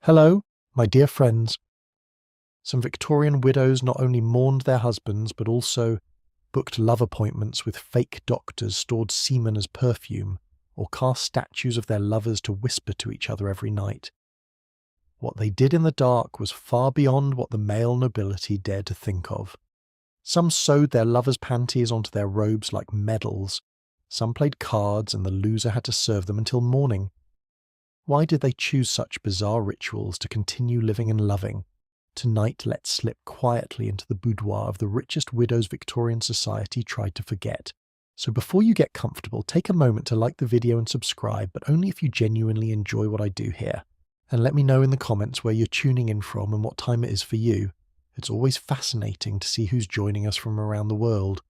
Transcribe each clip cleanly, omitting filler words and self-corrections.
Hello, my dear friends. Some Victorian widows not only mourned their husbands, but also booked love appointments with fake doctors, stored semen as perfume, or cast statues of their lovers to whisper to each other every night. What they did in the dark was far beyond what the male nobility dared to think of. Some sewed their lovers' panties onto their robes like medals. Some played cards, and the loser had to serve them until morning. Why did they choose such bizarre rituals to continue living and loving? Tonight, let's slip quietly into the boudoir of the richest widows Victorian society tried to forget. So before you get comfortable, take a moment to like the video and subscribe, but only if you genuinely enjoy what I do here. And let me know in the comments where you're tuning in from and what time it is for you. It's always fascinating to see who's joining us from around the world.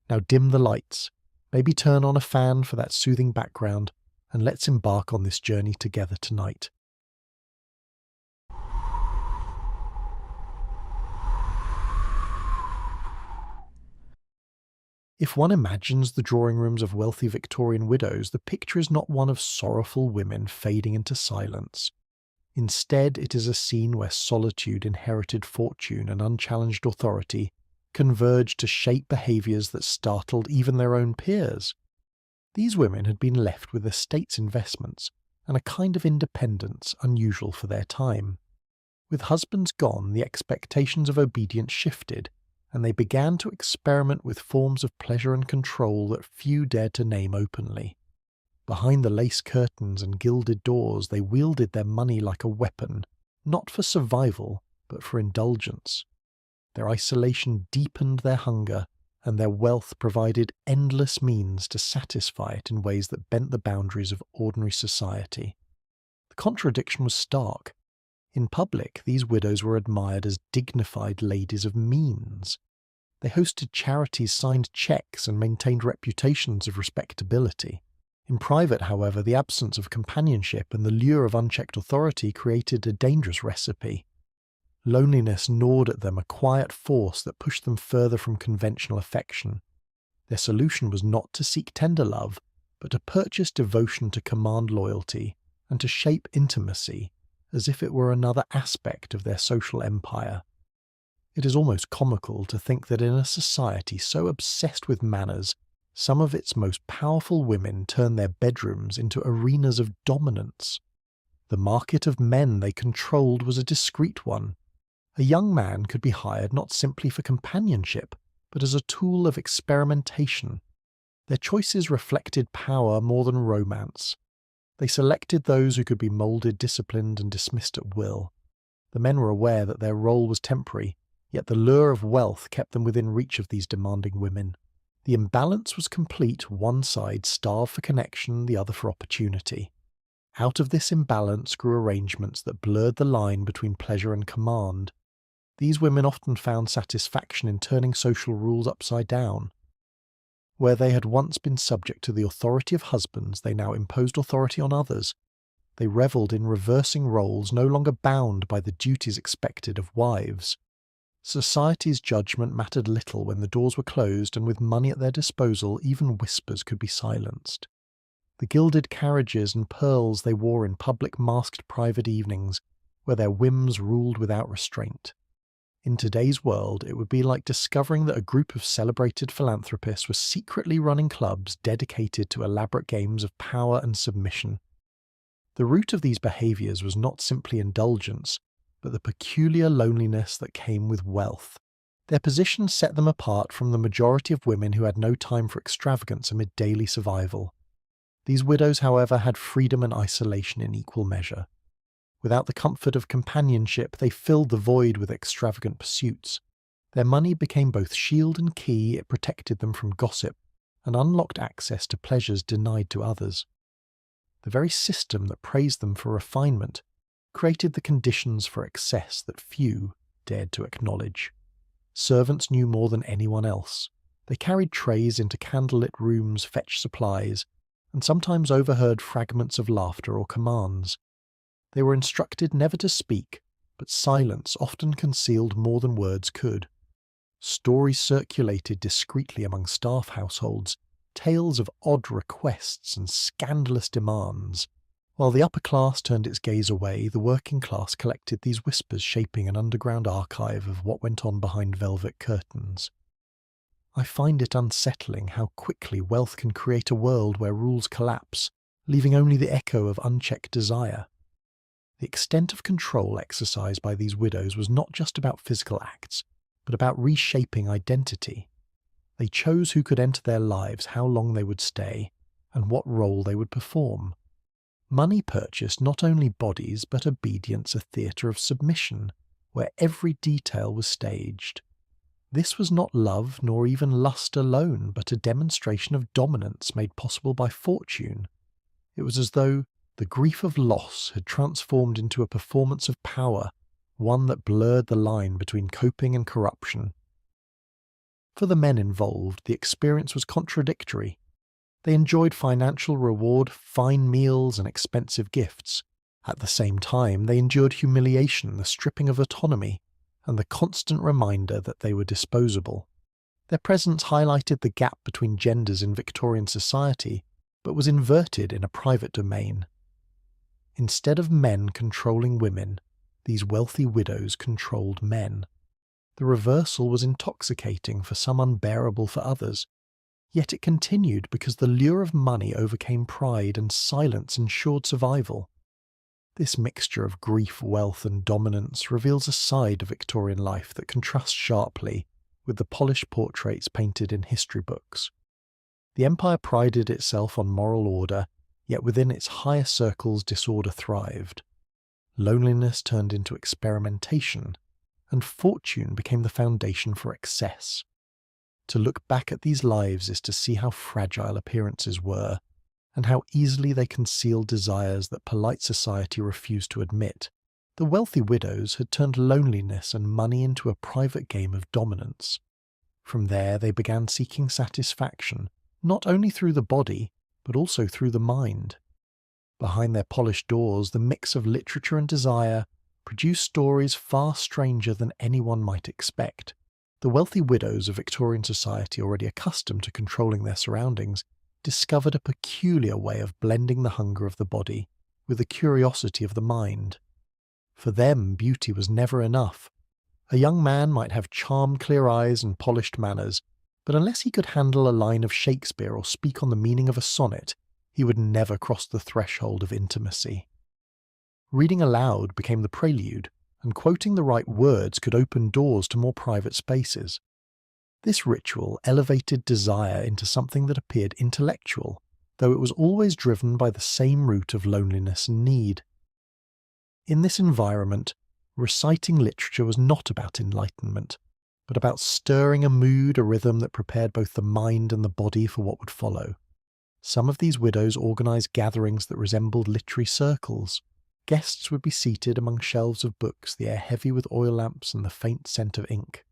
Now dim the lights, maybe turn on a fan for that soothing background, and let's embark on this journey together tonight. If one imagines the drawing rooms of wealthy Victorian widows, the picture is not one of sorrowful women fading into silence. Instead, it is a scene where solitude, inherited fortune, and unchallenged authority converge to shape behaviours that startled even their own peers. These women had been left with the state's investments and a kind of independence unusual for their time. With husbands gone, the expectations of obedience shifted, and they began to experiment with forms of pleasure and control that few dared to name openly. Behind the lace curtains and gilded doors, they wielded their money like a weapon, not for survival, but for indulgence. Their isolation deepened their hunger, and their wealth provided endless means to satisfy it in ways that bent the boundaries of ordinary society. The contradiction was stark. In public, these widows were admired as dignified ladies of means. They hosted charities, signed cheques, and maintained reputations of respectability. In private, however, the absence of companionship and the lure of unchecked authority created a dangerous recipe. Loneliness gnawed at them, a quiet force that pushed them further from conventional affection. Their solution was not to seek tender love, but to purchase devotion to command loyalty, and to shape intimacy, as if it were another aspect of their social empire. It is almost comical to think that in a society so obsessed with manners, some of its most powerful women turn their bedrooms into arenas of dominance. The market of men they controlled was a discreet one. A young man could be hired not simply for companionship, but as a tool of experimentation. Their choices reflected power more than romance. They selected those who could be moulded, disciplined, and dismissed at will. The men were aware that their role was temporary, yet the lure of wealth kept them within reach of these demanding women. The imbalance was complete. One side starved for connection, the other for opportunity. Out of this imbalance grew arrangements that blurred the line between pleasure and command. These women often found satisfaction in turning social rules upside down. Where they had once been subject to the authority of husbands, they now imposed authority on others. They revelled in reversing roles, no longer bound by the duties expected of wives. Society's judgment mattered little when the doors were closed, and with money at their disposal, even whispers could be silenced. The gilded carriages and pearls they wore in public masked private evenings, where their whims ruled without restraint. In today's world, it would be like discovering that a group of celebrated philanthropists were secretly running clubs dedicated to elaborate games of power and submission. The root of these behaviours was not simply indulgence, but the peculiar loneliness that came with wealth. Their position set them apart from the majority of women who had no time for extravagance amid daily survival. These widows, however, had freedom and isolation in equal measure. Without the comfort of companionship, they filled the void with extravagant pursuits. Their money became both shield and key. It protected them from gossip and unlocked access to pleasures denied to others. The very system that praised them for refinement created the conditions for excess that few dared to acknowledge. Servants knew more than anyone else. They carried trays into candlelit rooms, fetched supplies, and sometimes overheard fragments of laughter or commands. They were instructed never to speak, but silence often concealed more than words could. Stories circulated discreetly among staff households, tales of odd requests and scandalous demands, While the upper class turned its gaze away, the working class collected these whispers, shaping an underground archive of what went on behind velvet curtains. I find it unsettling how quickly wealth can create a world where rules collapse, leaving only the echo of unchecked desire. The extent of control exercised by these widows was not just about physical acts, but about reshaping identity. They chose who could enter their lives, how long they would stay, and what role they would perform. Money purchased not only bodies, but obedience, a theatre of submission, where every detail was staged. This was not love nor even lust alone, but a demonstration of dominance made possible by fortune. It was as though the grief of loss had transformed into a performance of power, one that blurred the line between coping and corruption. For the men involved, the experience was contradictory. They enjoyed financial reward, fine meals, and expensive gifts. At the same time, they endured humiliation, the stripping of autonomy, and the constant reminder that they were disposable. Their presence highlighted the gap between genders in Victorian society, but was inverted in a private domain. Instead of men controlling women, these wealthy widows controlled men. The reversal was intoxicating for some, unbearable for others. Yet it continued because the lure of money overcame pride and silence ensured survival. This mixture of grief, wealth, and dominance reveals a side of Victorian life that contrasts sharply with the polished portraits painted in history books. The empire prided itself on moral order, yet within its higher circles disorder thrived. Loneliness turned into experimentation, and fortune became the foundation for excess. To look back at these lives is to see how fragile appearances were, and how easily they concealed desires that polite society refused to admit. The wealthy widows had turned loneliness and money into a private game of dominance. From there they began seeking satisfaction, not only through the body, but also through the mind. Behind their polished doors, the mix of literature and desire produced stories far stranger than anyone might expect. The wealthy widows of Victorian society, already accustomed to controlling their surroundings, discovered a peculiar way of blending the hunger of the body with the curiosity of the mind. For them, beauty was never enough. A young man might have charm, clear eyes, and polished manners, but unless he could handle a line of Shakespeare or speak on the meaning of a sonnet, he would never cross the threshold of intimacy. Reading aloud became the prelude, and quoting the right words could open doors to more private spaces. This ritual elevated desire into something that appeared intellectual, though it was always driven by the same root of loneliness and need. In this environment, reciting literature was not about enlightenment, but about stirring a mood, a rhythm that prepared both the mind and the body for what would follow. Some of these widows organised gatherings that resembled literary circles. Guests would be seated among shelves of books, the air heavy with oil lamps and the faint scent of ink.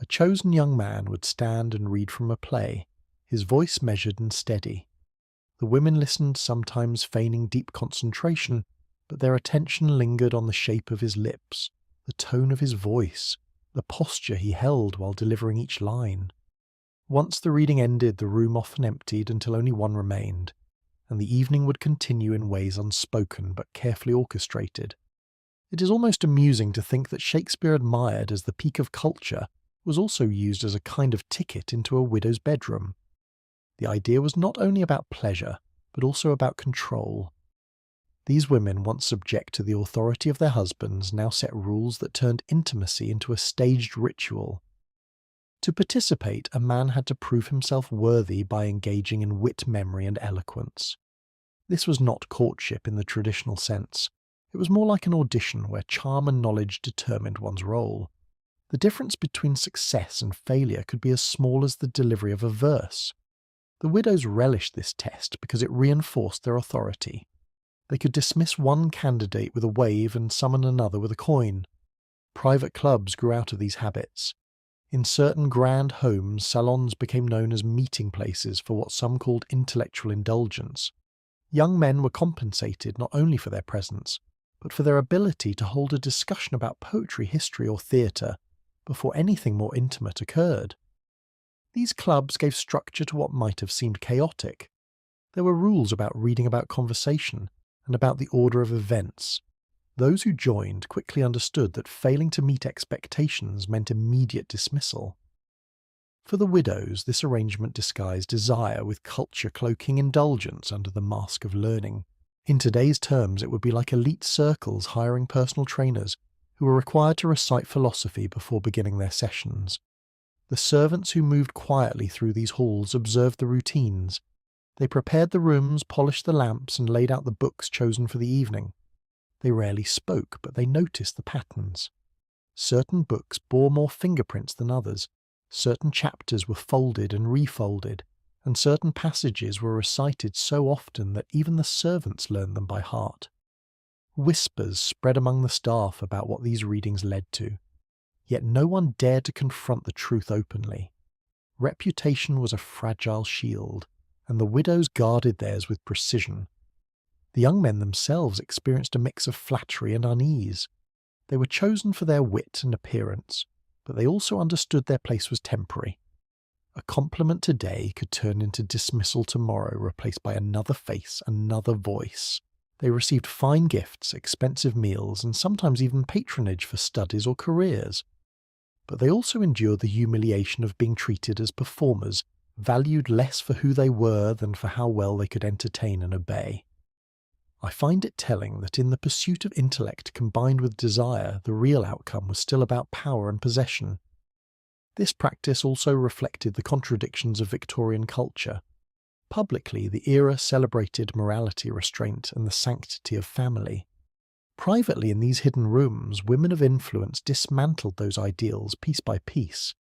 A chosen young man would stand and read from a play, his voice measured and steady. The women listened, sometimes feigning deep concentration, but their attention lingered on the shape of his lips, the tone of his voice, the posture he held while delivering each line. Once the reading ended, the room often emptied until only one remained, and the evening would continue in ways unspoken but carefully orchestrated. It is almost amusing to think that Shakespeare, admired as the peak of culture, was also used as a kind of ticket into a widow's bedroom. The idea was not only about pleasure, but also about control. These women, once subject to the authority of their husbands, now set rules that turned intimacy into a staged ritual. To participate, a man had to prove himself worthy by engaging in wit, memory, and eloquence. This was not courtship in the traditional sense. It was more like an audition where charm and knowledge determined one's role. The difference between success and failure could be as small as the delivery of a verse. The widows relished this test because it reinforced their authority. They could dismiss one candidate with a wave and summon another with a coin. Private clubs grew out of these habits. In certain grand homes, salons became known as meeting places for what some called intellectual indulgence. Young men were compensated not only for their presence, but for their ability to hold a discussion about poetry, history, or theatre before anything more intimate occurred. These clubs gave structure to what might have seemed chaotic. There were rules about reading about conversation, and about the order of events. Those who joined quickly understood that failing to meet expectations meant immediate dismissal. For the widows, this arrangement disguised desire with culture cloaking indulgence under the mask of learning. In today's terms, it would be like elite circles hiring personal trainers who were required to recite philosophy before beginning their sessions. The servants who moved quietly through these halls observed the routines. They prepared the rooms, polished the lamps, and laid out the books chosen for the evening. They rarely spoke, but they noticed the patterns. Certain books bore more fingerprints than others. Certain chapters were folded and refolded, and certain passages were recited so often that even the servants learned them by heart. Whispers spread among the staff about what these readings led to, yet no one dared to confront the truth openly. Reputation was a fragile shield, and the widows guarded theirs with precision. The young men themselves experienced a mix of flattery and unease. They were chosen for their wit and appearance, but they also understood their place was temporary. A compliment today could turn into dismissal tomorrow, replaced by another face, another voice. They received fine gifts, expensive meals, and sometimes even patronage for studies or careers. But they also endured the humiliation of being treated as performers, valued less for who they were than for how well they could entertain and obey. I find it telling that in the pursuit of intellect combined with desire, the real outcome was still about power and possession. This practice also reflected the contradictions of Victorian culture. Publicly, the era celebrated morality, restraint, and the sanctity of family. Privately, in these hidden rooms, women of influence dismantled those ideals piece by piece.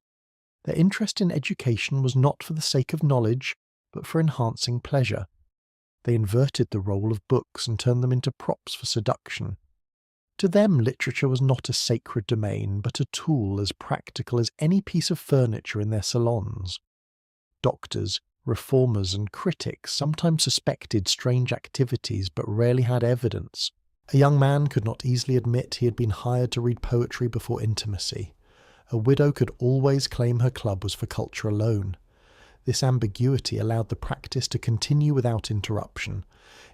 Their interest in education was not for the sake of knowledge, but for enhancing pleasure. They inverted the role of books and turned them into props for seduction. To them, literature was not a sacred domain, but a tool as practical as any piece of furniture in their salons. Doctors, reformers, and critics sometimes suspected strange activities but rarely had evidence. A young man could not easily admit he had been hired to read poetry before intimacy. A widow could always claim her club was for culture alone. This ambiguity allowed the practice to continue without interruption.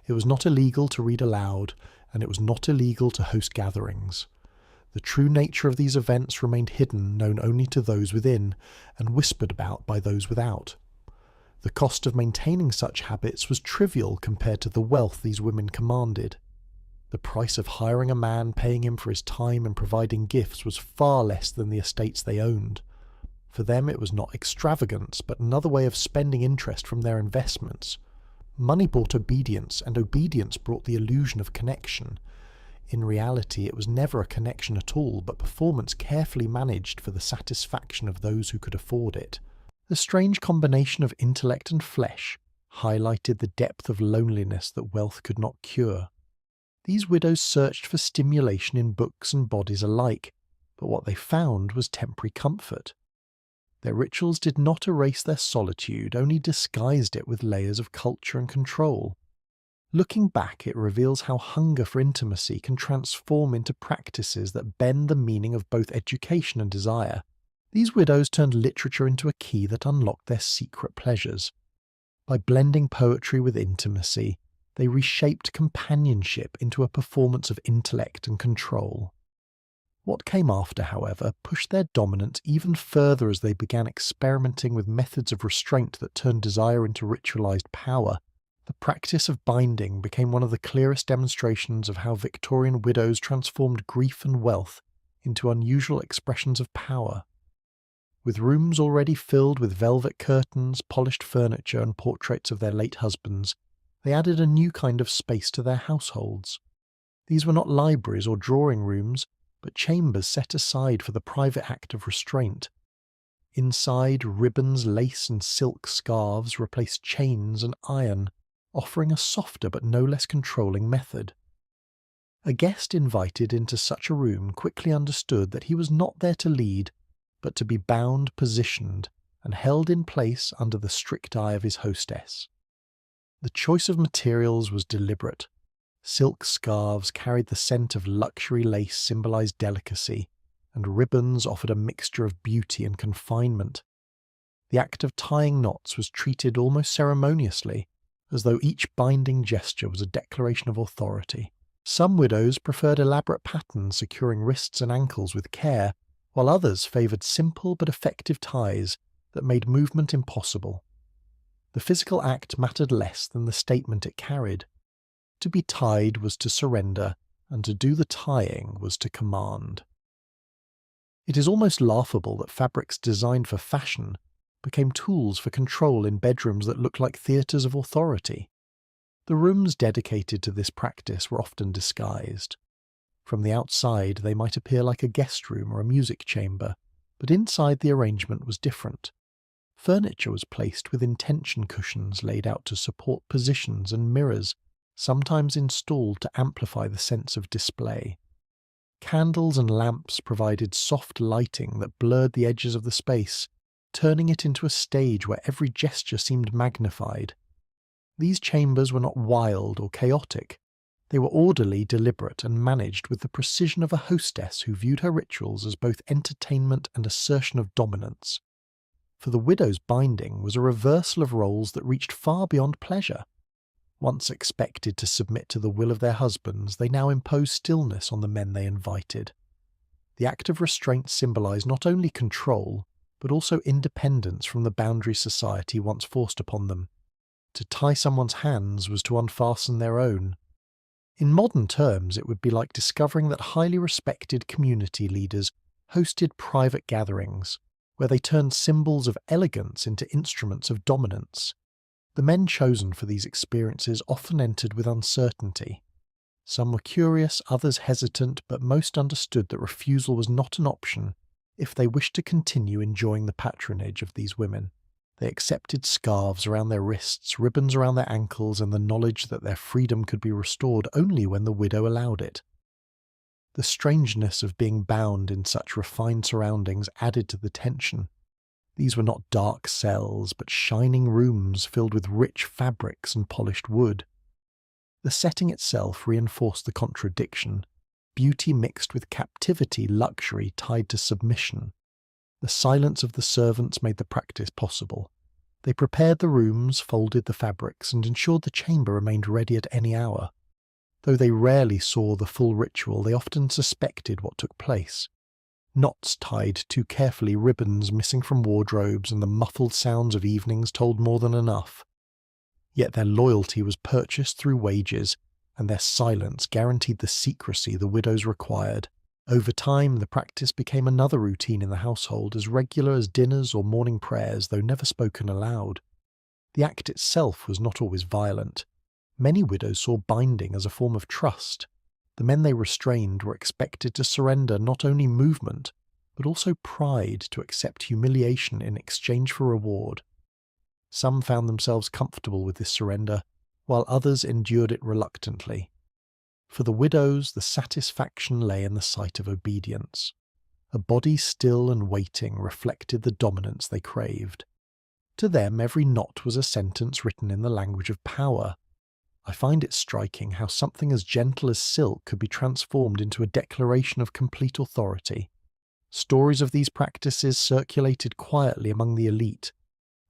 It was not illegal to read aloud, and it was not illegal to host gatherings. The true nature of these events remained hidden, known only to those within, and whispered about by those without. The cost of maintaining such habits was trivial compared to the wealth these women commanded. The price of hiring a man, paying him for his time, and providing gifts was far less than the estates they owned. For them it was not extravagance, but another way of spending interest from their investments. Money bought obedience, and obedience brought the illusion of connection. In reality, it was never a connection at all, but performance carefully managed for the satisfaction of those who could afford it. The strange combination of intellect and flesh highlighted the depth of loneliness that wealth could not cure. These widows searched for stimulation in books and bodies alike, but what they found was temporary comfort. Their rituals did not erase their solitude, only disguised it with layers of culture and control. Looking back, it reveals how hunger for intimacy can transform into practices that bend the meaning of both education and desire. These widows turned literature into a key that unlocked their secret pleasures. By blending poetry with intimacy, they reshaped companionship into a performance of intellect and control. What came after, however, pushed their dominance even further as they began experimenting with methods of restraint that turned desire into ritualized power. The practice of binding became one of the clearest demonstrations of how Victorian widows transformed grief and wealth into unusual expressions of power. With rooms already filled with velvet curtains, polished furniture, and portraits of their late husbands, they added a new kind of space to their households. These were not libraries or drawing rooms, but chambers set aside for the private act of restraint. Inside, ribbons, lace, and silk scarves replaced chains and iron, offering a softer but no less controlling method. A guest invited into such a room quickly understood that he was not there to lead, but to be bound, positioned, and held in place under the strict eye of his hostess. The choice of materials was deliberate. Silk scarves carried the scent of luxury, lace symbolized delicacy, and ribbons offered a mixture of beauty and confinement. The act of tying knots was treated almost ceremoniously, as though each binding gesture was a declaration of authority. Some widows preferred elaborate patterns securing wrists and ankles with care, while others favoured simple but effective ties that made movement impossible. The physical act mattered less than the statement it carried. To be tied was to surrender, and to do the tying was to command. It is almost laughable that fabrics designed for fashion became tools for control in bedrooms that looked like theatres of authority. The rooms dedicated to this practice were often disguised. From the outside, they might appear like a guest room or a music chamber, but inside the arrangement was different. Furniture was placed with intention cushions laid out to support positions and mirrors, sometimes installed to amplify the sense of display. Candles and lamps provided soft lighting that blurred the edges of the space, turning it into a stage where every gesture seemed magnified. These chambers were not wild or chaotic. They were orderly, deliberate, and managed with the precision of a hostess who viewed her rituals as both entertainment and assertion of dominance. For the widow's binding was a reversal of roles that reached far beyond pleasure. Once expected to submit to the will of their husbands, they now imposed stillness on the men they invited. The act of restraint symbolized not only control, but also independence from the boundaries society once forced upon them. To tie someone's hands was to unfasten their own. In modern terms, it would be like discovering that highly respected community leaders hosted private gatherings, where they turned symbols of elegance into instruments of dominance. The men chosen for these experiences often entered with uncertainty. Some were curious, others hesitant, but most understood that refusal was not an option if they wished to continue enjoying the patronage of these women. They accepted scarves around their wrists, ribbons around their ankles, and the knowledge that their freedom could be restored only when the widow allowed it. The strangeness of being bound in such refined surroundings added to the tension. These were not dark cells, but shining rooms filled with rich fabrics and polished wood. The setting itself reinforced the contradiction, beauty mixed with captivity, luxury tied to submission. The silence of the servants made the practice possible. They prepared the rooms, folded the fabrics, and ensured the chamber remained ready at any hour. Though they rarely saw the full ritual, they often suspected what took place. Knots tied too carefully, ribbons missing from wardrobes, and the muffled sounds of evenings told more than enough. Yet their loyalty was purchased through wages, and their silence guaranteed the secrecy the widows required. Over time, the practice became another routine in the household, as regular as dinners or morning prayers, though never spoken aloud. The act itself was not always violent. Many widows saw binding as a form of trust. The men they restrained were expected to surrender not only movement, but also pride, to accept humiliation in exchange for reward. Some found themselves comfortable with this surrender, while others endured it reluctantly. For the widows, the satisfaction lay in the sight of obedience. A body still and waiting reflected the dominance they craved. To them, every knot was a sentence written in the language of power. I find it striking how something as gentle as silk could be transformed into a declaration of complete authority. Stories of these practices circulated quietly among the elite.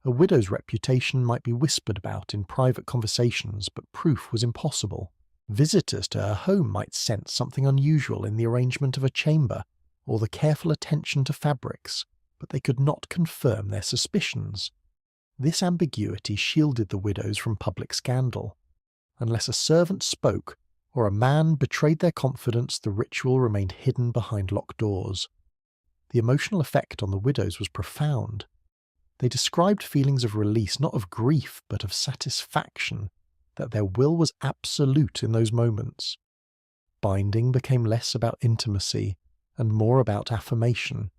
A widow's reputation might be whispered about in private conversations, but proof was impossible. Visitors to her home might sense something unusual in the arrangement of a chamber, or the careful attention to fabrics, but they could not confirm their suspicions. This ambiguity shielded the widows from public scandal. Unless a servant spoke, or a man betrayed their confidence, the ritual remained hidden behind locked doors. The emotional effect on the widows was profound. They described feelings of release, not of grief, but of satisfaction, that their will was absolute in those moments. Binding became less about intimacy and more about affirmation.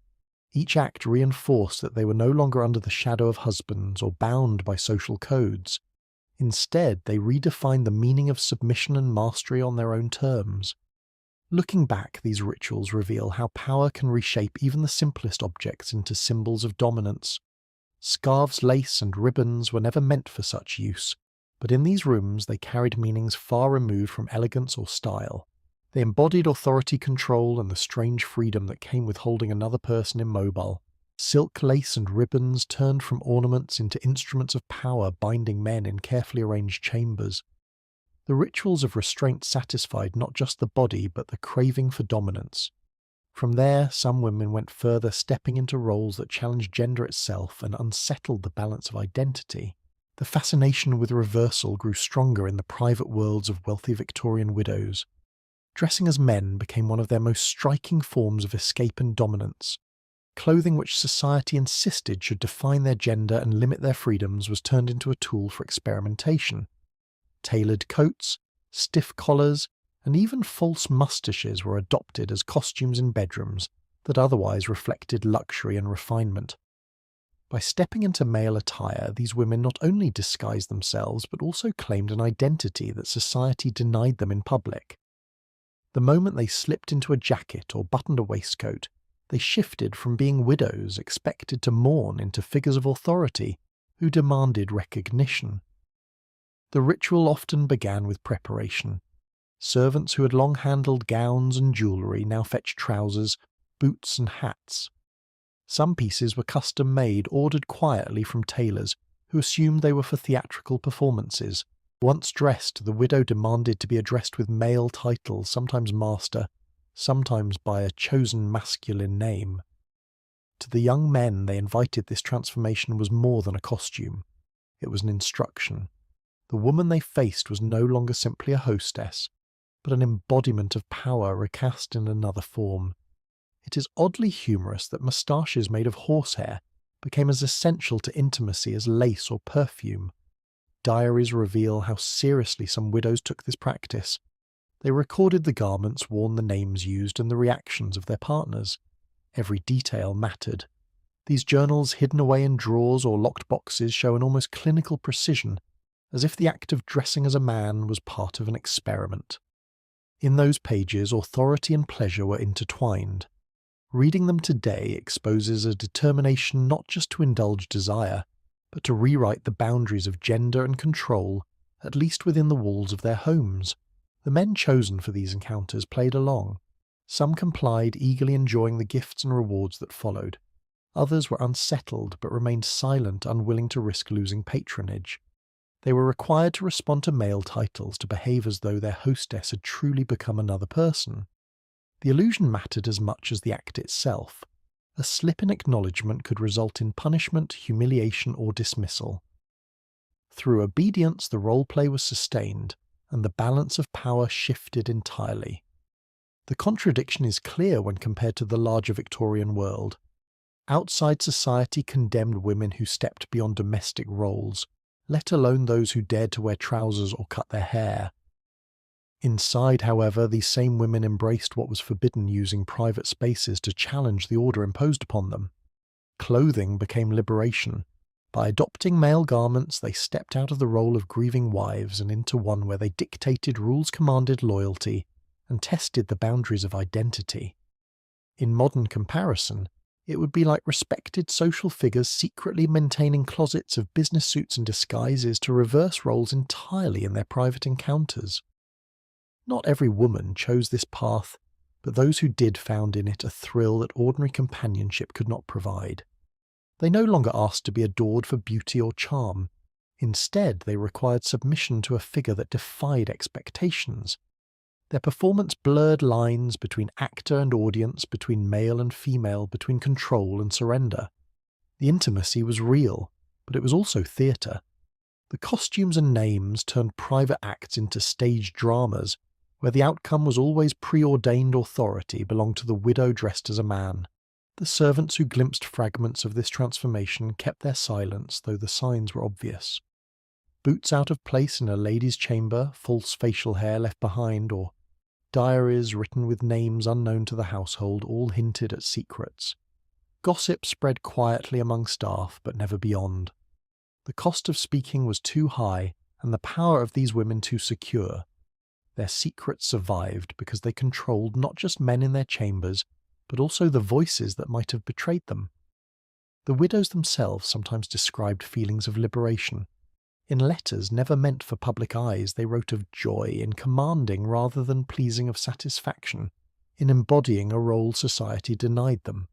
Each act reinforced that they were no longer under the shadow of husbands or bound by social codes. Instead, they redefined the meaning of submission and mastery on their own terms. Looking back, these rituals reveal how power can reshape even the simplest objects into symbols of dominance. Scarves, lace, and ribbons were never meant for such use, but in these rooms they carried meanings far removed from elegance or style. They embodied authority, control, and the strange freedom that came with holding another person immobile. Silk lace and ribbons turned from ornaments into instruments of power binding men in carefully arranged chambers. The rituals of restraint satisfied not just the body but the craving for dominance. From there, some women went further, stepping into roles that challenged gender itself and unsettled the balance of identity. The fascination with reversal grew stronger in the private worlds of wealthy Victorian widows. Dressing as men became one of their most striking forms of escape and dominance. Clothing which society insisted should define their gender and limit their freedoms was turned into a tool for experimentation. Tailored coats, stiff collars, and even false moustaches were adopted as costumes in bedrooms that otherwise reflected luxury and refinement. By stepping into male attire, these women not only disguised themselves but also claimed an identity that society denied them in public. The moment they slipped into a jacket or buttoned a waistcoat, they shifted from being widows expected to mourn into figures of authority who demanded recognition. The ritual often began with preparation. Servants who had long handled gowns and jewellery now fetched trousers, boots and hats. Some pieces were custom-made, ordered quietly from tailors who assumed they were for theatrical performances. Once dressed, the widow demanded to be addressed with male titles, sometimes master, sometimes by a chosen masculine name. To the young men they invited, this transformation was more than a costume. It was an instruction. The woman they faced was no longer simply a hostess, but an embodiment of power recast in another form. It is oddly humorous that moustaches made of horsehair became as essential to intimacy as lace or perfume. Diaries reveal how seriously some widows took this practice. They recorded the garments worn, the names used, and the reactions of their partners. Every detail mattered. These journals, hidden away in drawers or locked boxes, show an almost clinical precision, as if the act of dressing as a man was part of an experiment. In those pages, authority and pleasure were intertwined. Reading them today exposes a determination not just to indulge desire, but to rewrite the boundaries of gender and control, at least within the walls of their homes. The men chosen for these encounters played along. Some complied, eagerly enjoying the gifts and rewards that followed. Others were unsettled, but remained silent, unwilling to risk losing patronage. They were required to respond to male titles, to behave as though their hostess had truly become another person. The illusion mattered as much as the act itself. A slip in acknowledgement could result in punishment, humiliation, or dismissal. Through obedience, the role-play was sustained, and the balance of power shifted entirely. The contradiction is clear when compared to the larger Victorian world. Outside society condemned women who stepped beyond domestic roles, let alone those who dared to wear trousers or cut their hair. Inside, however, these same women embraced what was forbidden, using private spaces to challenge the order imposed upon them. Clothing became liberation. By adopting male garments, they stepped out of the role of grieving wives and into one where they dictated rules, commanded loyalty, and tested the boundaries of identity. In modern comparison, it would be like respected social figures secretly maintaining closets of business suits and disguises to reverse roles entirely in their private encounters. Not every woman chose this path, but those who did found in it a thrill that ordinary companionship could not provide. They no longer asked to be adored for beauty or charm. Instead, they required submission to a figure that defied expectations. Their performance blurred lines between actor and audience, between male and female, between control and surrender. The intimacy was real, but it was also theatre. The costumes and names turned private acts into staged dramas, where the outcome was always preordained authority belonged to the widow dressed as a man. The servants who glimpsed fragments of this transformation kept their silence, though the signs were obvious. Boots out of place in a lady's chamber, false facial hair left behind, or diaries written with names unknown to the household all hinted at secrets. Gossip spread quietly among staff, but never beyond. The cost of speaking was too high, and the power of these women too secure. Their secrets survived because they controlled not just men in their chambers, but also the voices that might have betrayed them. The widows themselves sometimes described feelings of liberation. In letters never meant for public eyes, they wrote of joy in commanding rather than pleasing, of satisfaction in embodying a role society denied them.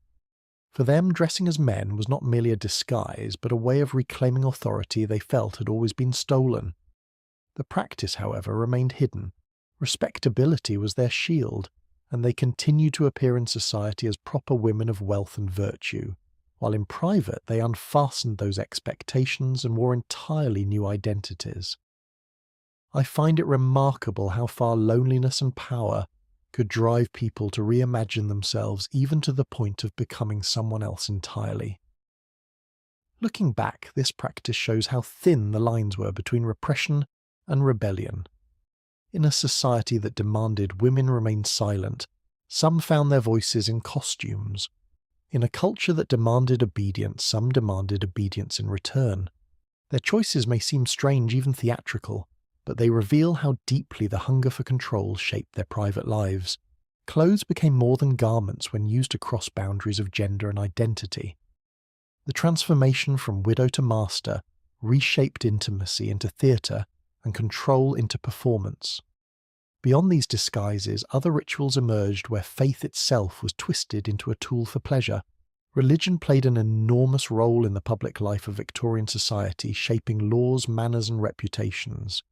For them, dressing as men was not merely a disguise, but a way of reclaiming authority they felt had always been stolen. The practice, however, remained hidden. Respectability was their shield, and they continued to appear in society as proper women of wealth and virtue, while in private they unfastened those expectations and wore entirely new identities. I find it remarkable how far loneliness and power could drive people to reimagine themselves even to the point of becoming someone else entirely. Looking back, this practice shows how thin the lines were between repression and rebellion. In a society that demanded women remain silent, some found their voices in costumes. In a culture that demanded obedience, some demanded obedience in return. Their choices may seem strange, even theatrical, but they reveal how deeply the hunger for control shaped their private lives. Clothes became more than garments when used to cross boundaries of gender and identity. The transformation from widow to master reshaped intimacy into theatre and control into performance. Beyond these disguises, other rituals emerged where faith itself was twisted into a tool for pleasure. Religion played an enormous role in the public life of Victorian society, shaping laws, manners, and reputations.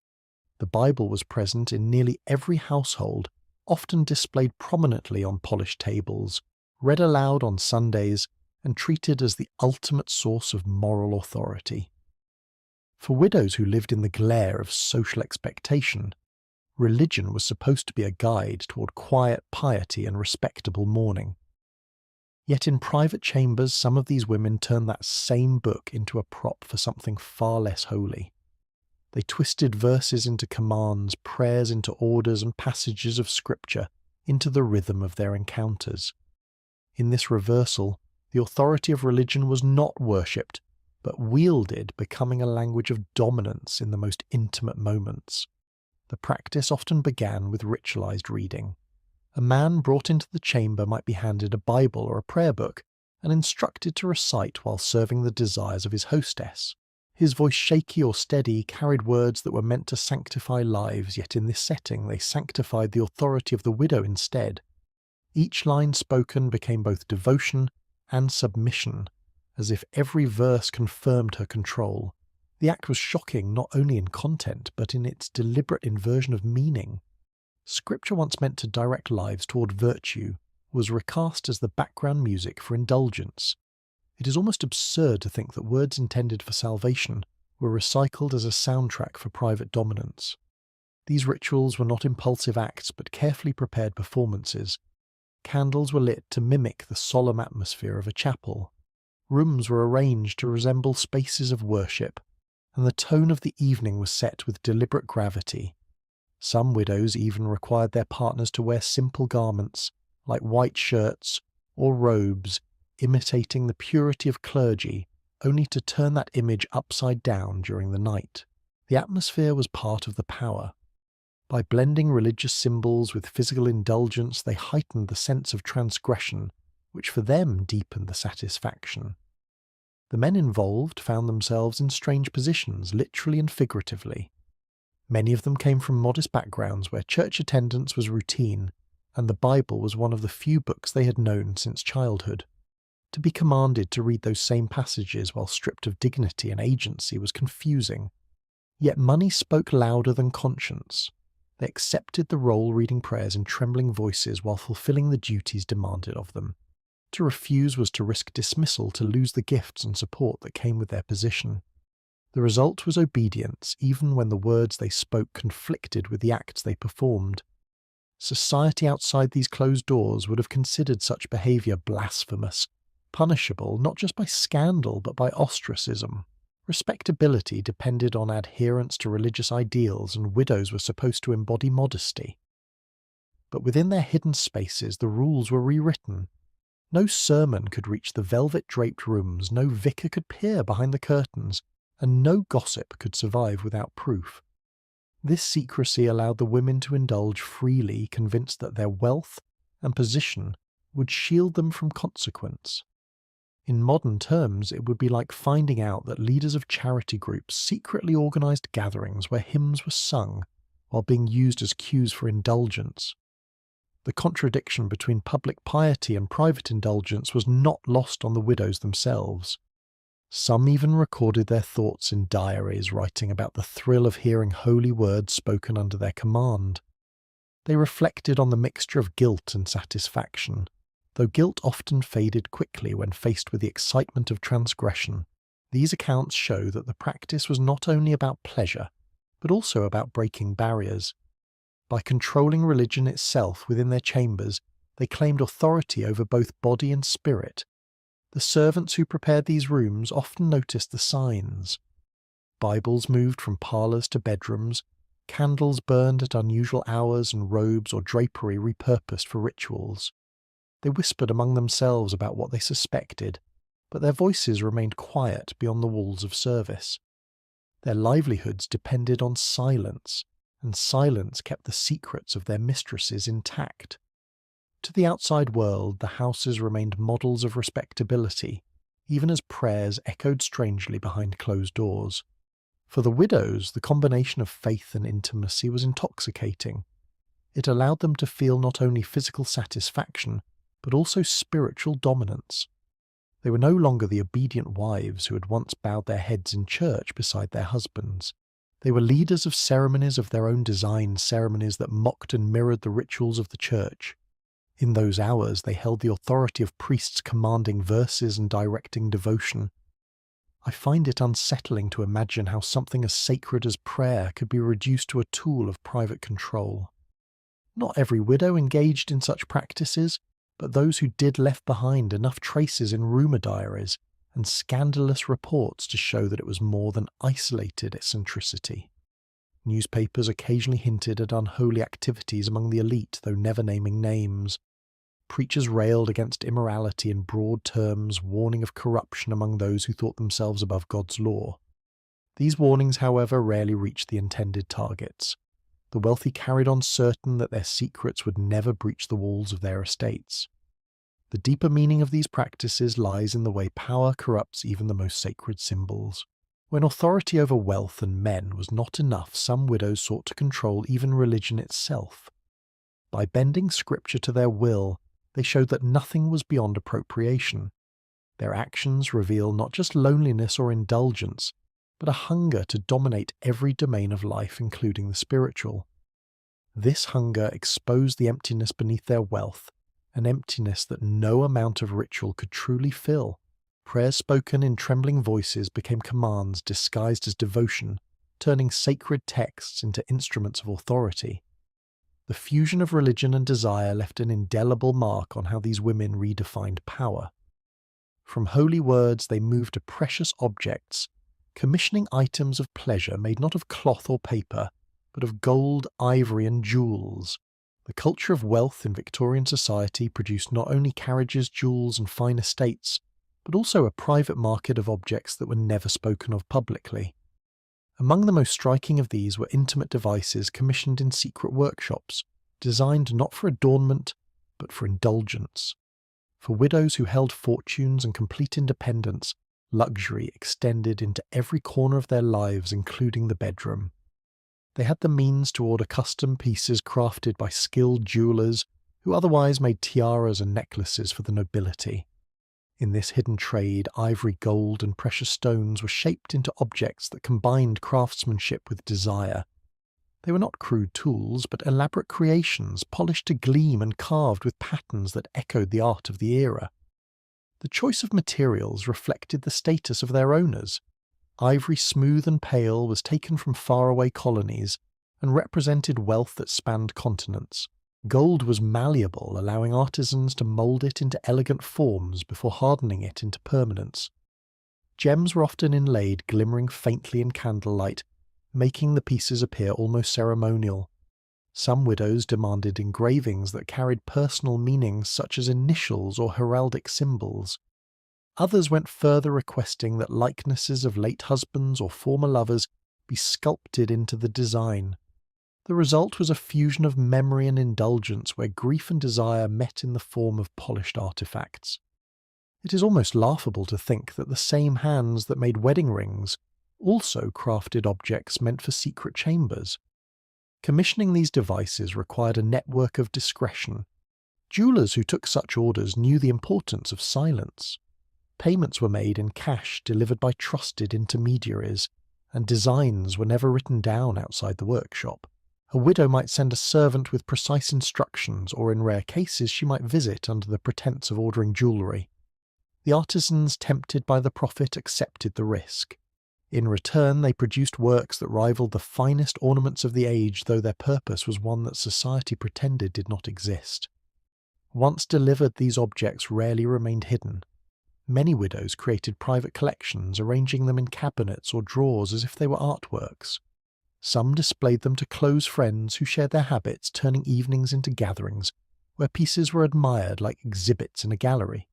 The Bible was present in nearly every household, often displayed prominently on polished tables, read aloud on Sundays, and treated as the ultimate source of moral authority. For widows who lived in the glare of social expectation, religion was supposed to be a guide toward quiet piety and respectable mourning. Yet in private chambers, some of these women turned that same book into a prop for something far less holy. They twisted verses into commands, prayers into orders, and passages of scripture into the rhythm of their encounters. In this reversal, the authority of religion was not worshipped, but wielded, becoming a language of dominance in the most intimate moments. The practice often began with ritualized reading. A man brought into the chamber might be handed a Bible or a prayer book and instructed to recite while serving the desires of his hostess. His voice, shaky or steady, carried words that were meant to sanctify lives, yet in this setting they sanctified the authority of the widow instead. Each line spoken became both devotion and submission, as if every verse confirmed her control. The act was shocking not only in content, but in its deliberate inversion of meaning. Scripture, once meant to direct lives toward virtue, was recast as the background music for indulgence. It is almost absurd to think that words intended for salvation were recycled as a soundtrack for private dominance. These rituals were not impulsive acts, but carefully prepared performances. Candles were lit to mimic the solemn atmosphere of a chapel. Rooms were arranged to resemble spaces of worship, and the tone of the evening was set with deliberate gravity. Some widows even required their partners to wear simple garments, like white shirts or robes, imitating the purity of clergy, only to turn that image upside down during the night. The atmosphere was part of the power. By blending religious symbols with physical indulgence, they heightened the sense of transgression, which for them deepened the satisfaction. The men involved found themselves in strange positions, literally and figuratively. Many of them came from modest backgrounds where church attendance was routine, and the Bible was one of the few books they had known since childhood. To be commanded to read those same passages while stripped of dignity and agency was confusing. Yet money spoke louder than conscience. They accepted the role reading prayers in trembling voices while fulfilling the duties demanded of them. To refuse was to risk dismissal, to lose the gifts and support that came with their position. The result was obedience, even when the words they spoke conflicted with the acts they performed. Society outside these closed doors would have considered such behaviour blasphemous, punishable not just by scandal but by ostracism. Respectability depended on adherence to religious ideals, and widows were supposed to embody modesty. But within their hidden spaces the rules were rewritten. No sermon could reach the velvet-draped rooms, no vicar could peer behind the curtains, and no gossip could survive without proof. This secrecy allowed the women to indulge freely, convinced that their wealth and position would shield them from consequence. In modern terms, it would be like finding out that leaders of charity groups secretly organized gatherings where hymns were sung while being used as cues for indulgence. The contradiction between public piety and private indulgence was not lost on the widows themselves. Some even recorded their thoughts in diaries, writing about the thrill of hearing holy words spoken under their command. They reflected on the mixture of guilt and satisfaction, though guilt often faded quickly when faced with the excitement of transgression. These accounts show that the practice was not only about pleasure, but also about breaking barriers. By controlling religion itself within their chambers, they claimed authority over both body and spirit. The servants who prepared these rooms often noticed the signs. Bibles moved from parlours to bedrooms, candles burned at unusual hours, and robes or drapery repurposed for rituals. They whispered among themselves about what they suspected, but their voices remained quiet beyond the walls of service. Their livelihoods depended on silence, and silence kept the secrets of their mistresses intact. To the outside world, the houses remained models of respectability, even as prayers echoed strangely behind closed doors. For the widows, the combination of faith and intimacy was intoxicating. It allowed them to feel not only physical satisfaction, but also spiritual dominance. They were no longer the obedient wives who had once bowed their heads in church beside their husbands. They were leaders of ceremonies of their own design, ceremonies that mocked and mirrored the rituals of the church. In those hours, they held the authority of priests commanding verses and directing devotion. I find it unsettling to imagine how something as sacred as prayer could be reduced to a tool of private control. Not every widow engaged in such practices, but those who did left behind enough traces in rumour diaries and scandalous reports to show that it was more than isolated eccentricity. Newspapers occasionally hinted at unholy activities among the elite, though never naming names. Preachers railed against immorality in broad terms, warning of corruption among those who thought themselves above God's law. These warnings, however, rarely reached the intended targets. The wealthy carried on certain that their secrets would never breach the walls of their estates. The deeper meaning of these practices lies in the way power corrupts even the most sacred symbols. When authority over wealth and men was not enough, some widows sought to control even religion itself. By bending scripture to their will, they showed that nothing was beyond appropriation. Their actions reveal not just loneliness or indulgence, but a hunger to dominate every domain of life, including the spiritual. This hunger exposed the emptiness beneath their wealth, an emptiness that no amount of ritual could truly fill. Prayers spoken in trembling voices became commands disguised as devotion, turning sacred texts into instruments of authority. The fusion of religion and desire left an indelible mark on how these women redefined power. From holy words they moved to precious objects, commissioning items of pleasure made not of cloth or paper, but of gold, ivory, and jewels. The culture of wealth in Victorian society produced not only carriages, jewels, and fine estates, but also a private market of objects that were never spoken of publicly. Among the most striking of these were intimate devices commissioned in secret workshops, designed not for adornment, but for indulgence. For widows who held fortunes and complete independence, luxury extended into every corner of their lives, including the bedroom. They had the means to order custom pieces crafted by skilled jewellers who otherwise made tiaras and necklaces for the nobility. In this hidden trade, ivory, gold, and precious stones were shaped into objects that combined craftsmanship with desire. They were not crude tools, but elaborate creations, polished to gleam and carved with patterns that echoed the art of the era. The choice of materials reflected the status of their owners. Ivory, smooth and pale, was taken from faraway colonies and represented wealth that spanned continents. Gold was malleable, allowing artisans to mould it into elegant forms before hardening it into permanence. Gems were often inlaid, glimmering faintly in candlelight, making the pieces appear almost ceremonial. Some widows demanded engravings that carried personal meanings such as initials or heraldic symbols. Others went further, requesting that likenesses of late husbands or former lovers be sculpted into the design. The result was a fusion of memory and indulgence where grief and desire met in the form of polished artifacts. It is almost laughable to think that the same hands that made wedding rings also crafted objects meant for secret chambers. Commissioning these devices required a network of discretion, Jewellers who took such orders knew the importance of silence. Payments were made in cash delivered by trusted intermediaries, and designs were never written down outside the workshop. A widow might send a servant with precise instructions, or in rare cases she might visit under the pretence of ordering jewellery. The artisans tempted by the profit accepted the risk. In return, they produced works that rivaled the finest ornaments of the age, though their purpose was one that society pretended did not exist. Once delivered, these objects rarely remained hidden. Many widows created private collections, arranging them in cabinets or drawers as if they were artworks. Some displayed them to close friends who shared their habits, turning evenings into gatherings, where pieces were admired like exhibits in a gallery.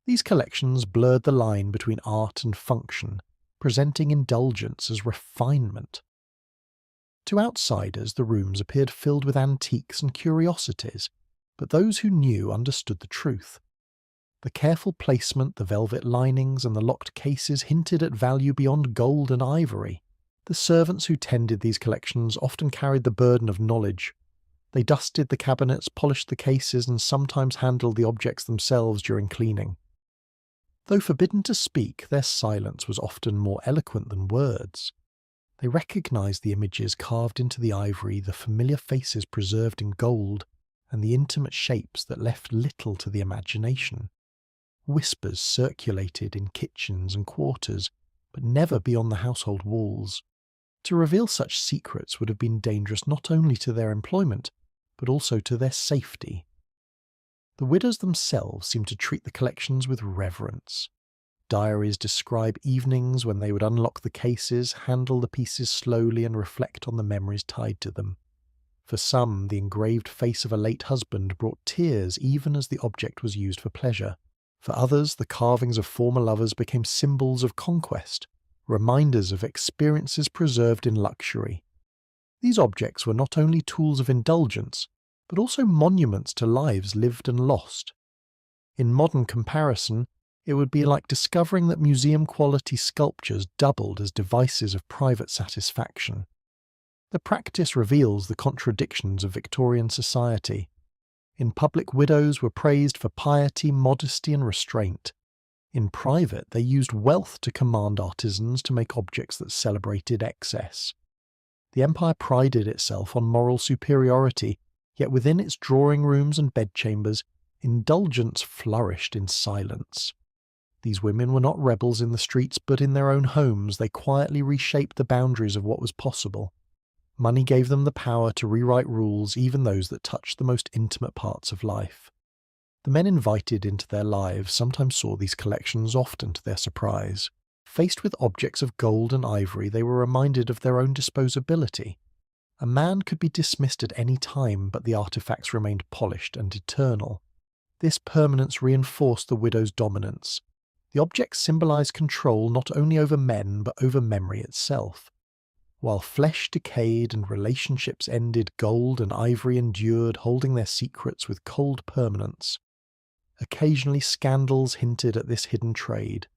These collections blurred the line between art and function, presenting indulgence as refinement. To outsiders, the rooms appeared filled with antiques and curiosities, but those who knew understood the truth. The careful placement, the velvet linings, and the locked cases hinted at value beyond gold and ivory. The servants who tended these collections often carried the burden of knowledge. They dusted the cabinets, polished the cases, and sometimes handled the objects themselves during cleaning. Though forbidden to speak, their silence was often more eloquent than words. They recognized the images carved into the ivory, the familiar faces preserved in gold, and the intimate shapes that left little to the imagination. Whispers circulated in kitchens and quarters, but never beyond the household walls. To reveal such secrets would have been dangerous not only to their employment, but also to their safety. The widows themselves seemed to treat the collections with reverence. Diaries describe evenings when they would unlock the cases, handle the pieces slowly, and reflect on the memories tied to them. For some, the engraved face of a late husband brought tears even as the object was used for pleasure. For others, the carvings of former lovers became symbols of conquest, reminders of experiences preserved in luxury. These objects were not only tools of indulgence, but also monuments to lives lived and lost. In modern comparison, it would be like discovering that museum-quality sculptures doubled as devices of private satisfaction. The practice reveals the contradictions of Victorian society. In public, widows were praised for piety, modesty, and restraint. In private, they used wealth to command artisans to make objects that celebrated excess. The empire prided itself on moral superiority, yet within its drawing rooms and bedchambers, indulgence flourished in silence. These women were not rebels in the streets, but in their own homes they quietly reshaped the boundaries of what was possible. Money gave them the power to rewrite rules, even those that touched the most intimate parts of life. The men invited into their lives sometimes saw these collections, often to their surprise. Faced with objects of gold and ivory, they were reminded of their own disposability. A man could be dismissed at any time, but the artifacts remained polished and eternal. This permanence reinforced the widow's dominance. The objects symbolized control not only over men, but over memory itself. While flesh decayed and relationships ended, gold and ivory endured, holding their secrets with cold permanence. Occasionally scandals hinted at this hidden trade.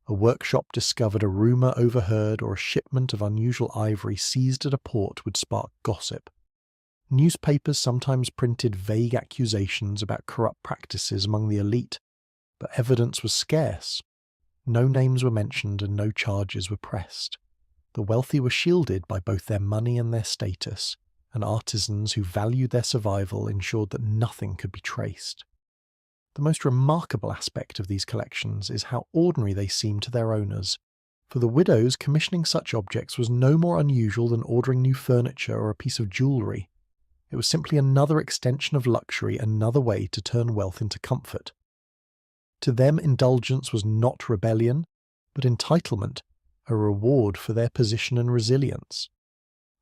A workshop discovered a rumour overheard, or a shipment of unusual ivory seized at a port would spark gossip. Newspapers sometimes printed vague accusations about corrupt practices among the elite, but evidence was scarce. No names were mentioned and no charges were pressed. The wealthy were shielded by both their money and their status, and artisans who valued their survival ensured that nothing could be traced. The most remarkable aspect of these collections is how ordinary they seem to their owners. For the widows, commissioning such objects was no more unusual than ordering new furniture or a piece of jewellery. It was simply another extension of luxury, another way to turn wealth into comfort. To them, indulgence was not rebellion, but entitlement, a reward for their position and resilience.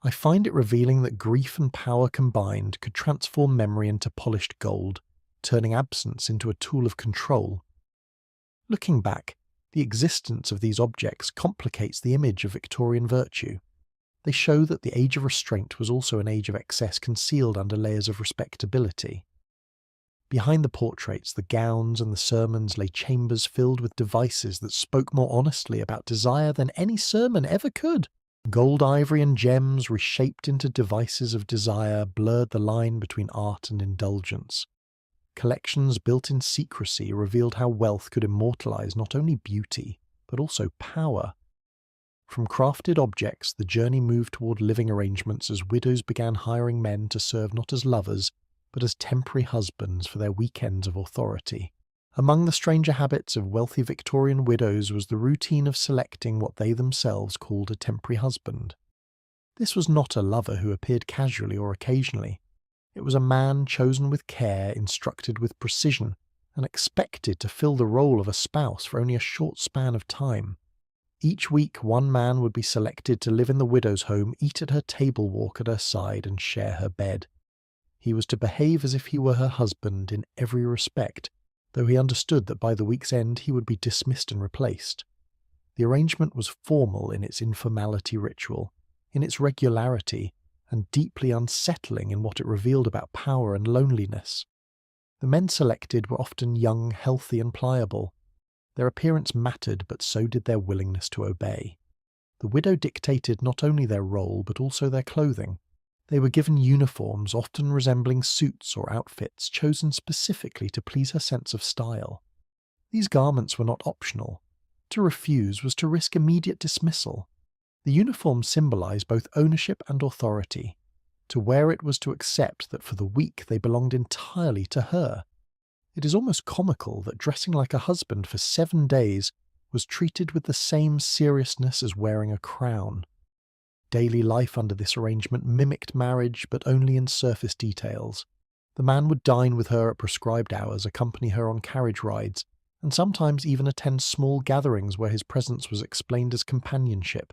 I find it revealing that grief and power combined could transform memory into polished gold, turning absence into a tool of control. Looking back, the existence of these objects complicates the image of Victorian virtue. They show that the age of restraint was also an age of excess concealed under layers of respectability. Behind the portraits, the gowns, and the sermons lay chambers filled with devices that spoke more honestly about desire than any sermon ever could. Gold, ivory, and gems, reshaped into devices of desire, blurred the line between art and indulgence. collections built in secrecy revealed how wealth could immortalize not only beauty, but also power. From crafted objects, the journey moved toward living arrangements as widows began hiring men to serve not as lovers, but as temporary husbands for their weekends of authority. Among the stranger habits of wealthy Victorian widows was the routine of selecting what they themselves called a temporary husband. This was not a lover who appeared casually or occasionally. It was a man chosen with care, instructed with precision, and expected to fill the role of a spouse for only a short span of time. Each week, one man would be selected to live in the widow's home, eat at her table, walk at her side, and share her bed. He was to behave as if he were her husband in every respect, though he understood that by the week's end he would be dismissed and replaced. The arrangement was formal in its informality ritual, in its regularity, and deeply unsettling in what it revealed about power and loneliness. The men selected were often young, healthy, and pliable. Their appearance mattered, but so did their willingness to obey. The widow dictated not only their role, but also their clothing. They were given uniforms, often resembling suits or outfits, chosen specifically to please her sense of style. These garments were not optional. To refuse was to risk immediate dismissal. The uniform symbolized both ownership and authority. To wear it was to accept that for the week they belonged entirely to her. It is almost comical that dressing like a husband for 7 days was treated with the same seriousness as wearing a crown. Daily life under this arrangement mimicked marriage, but only in surface details. The man would dine with her at prescribed hours, accompany her on carriage rides, and sometimes even attend small gatherings where his presence was explained as companionship.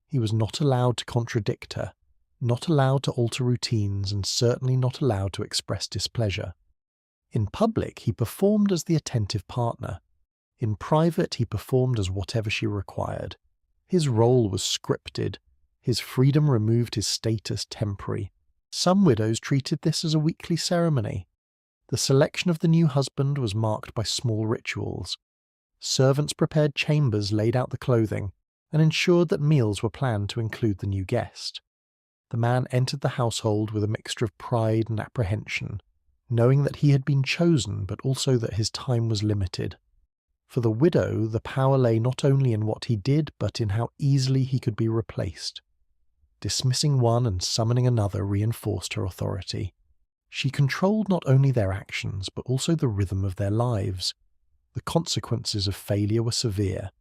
He was not allowed to contradict her, not allowed to alter routines, and certainly not allowed to express displeasure. In public, he performed as the attentive partner. In private, he performed as whatever she required. His role was scripted. His freedom removed his status temporary. Some widows treated this as a weekly ceremony. The selection of the new husband was marked by small rituals. Servants prepared chambers, laid out the clothing, and ensured that meals were planned to include the new guest. The man entered the household with a mixture of pride and apprehension, knowing that he had been chosen, but also that his time was limited. For the widow, the power lay not only in what he did, but in how easily he could be replaced. Dismissing one and summoning another reinforced her authority. She controlled not only their actions, but also the rhythm of their lives. The consequences of failure were severe.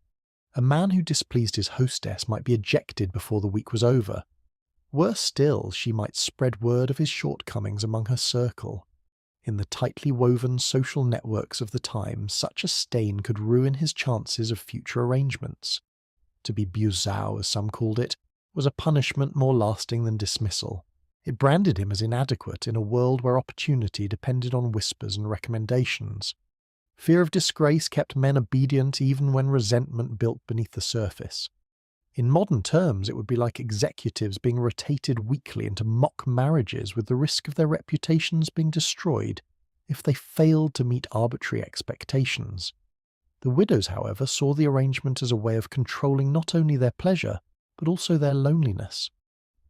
A man who displeased his hostess might be ejected before the week was over. Worse still, she might spread word of his shortcomings among her circle. In the tightly woven social networks of the time, such a stain could ruin his chances of future arrangements. To be buzao, as some called it, was a punishment more lasting than dismissal. It branded him as inadequate in a world where opportunity depended on whispers and recommendations. Fear of disgrace kept men obedient even when resentment built beneath the surface. In modern terms, it would be like executives being rotated weekly into mock marriages with the risk of their reputations being destroyed if they failed to meet arbitrary expectations. The widows, however, saw the arrangement as a way of controlling not only their pleasure, but also their loneliness.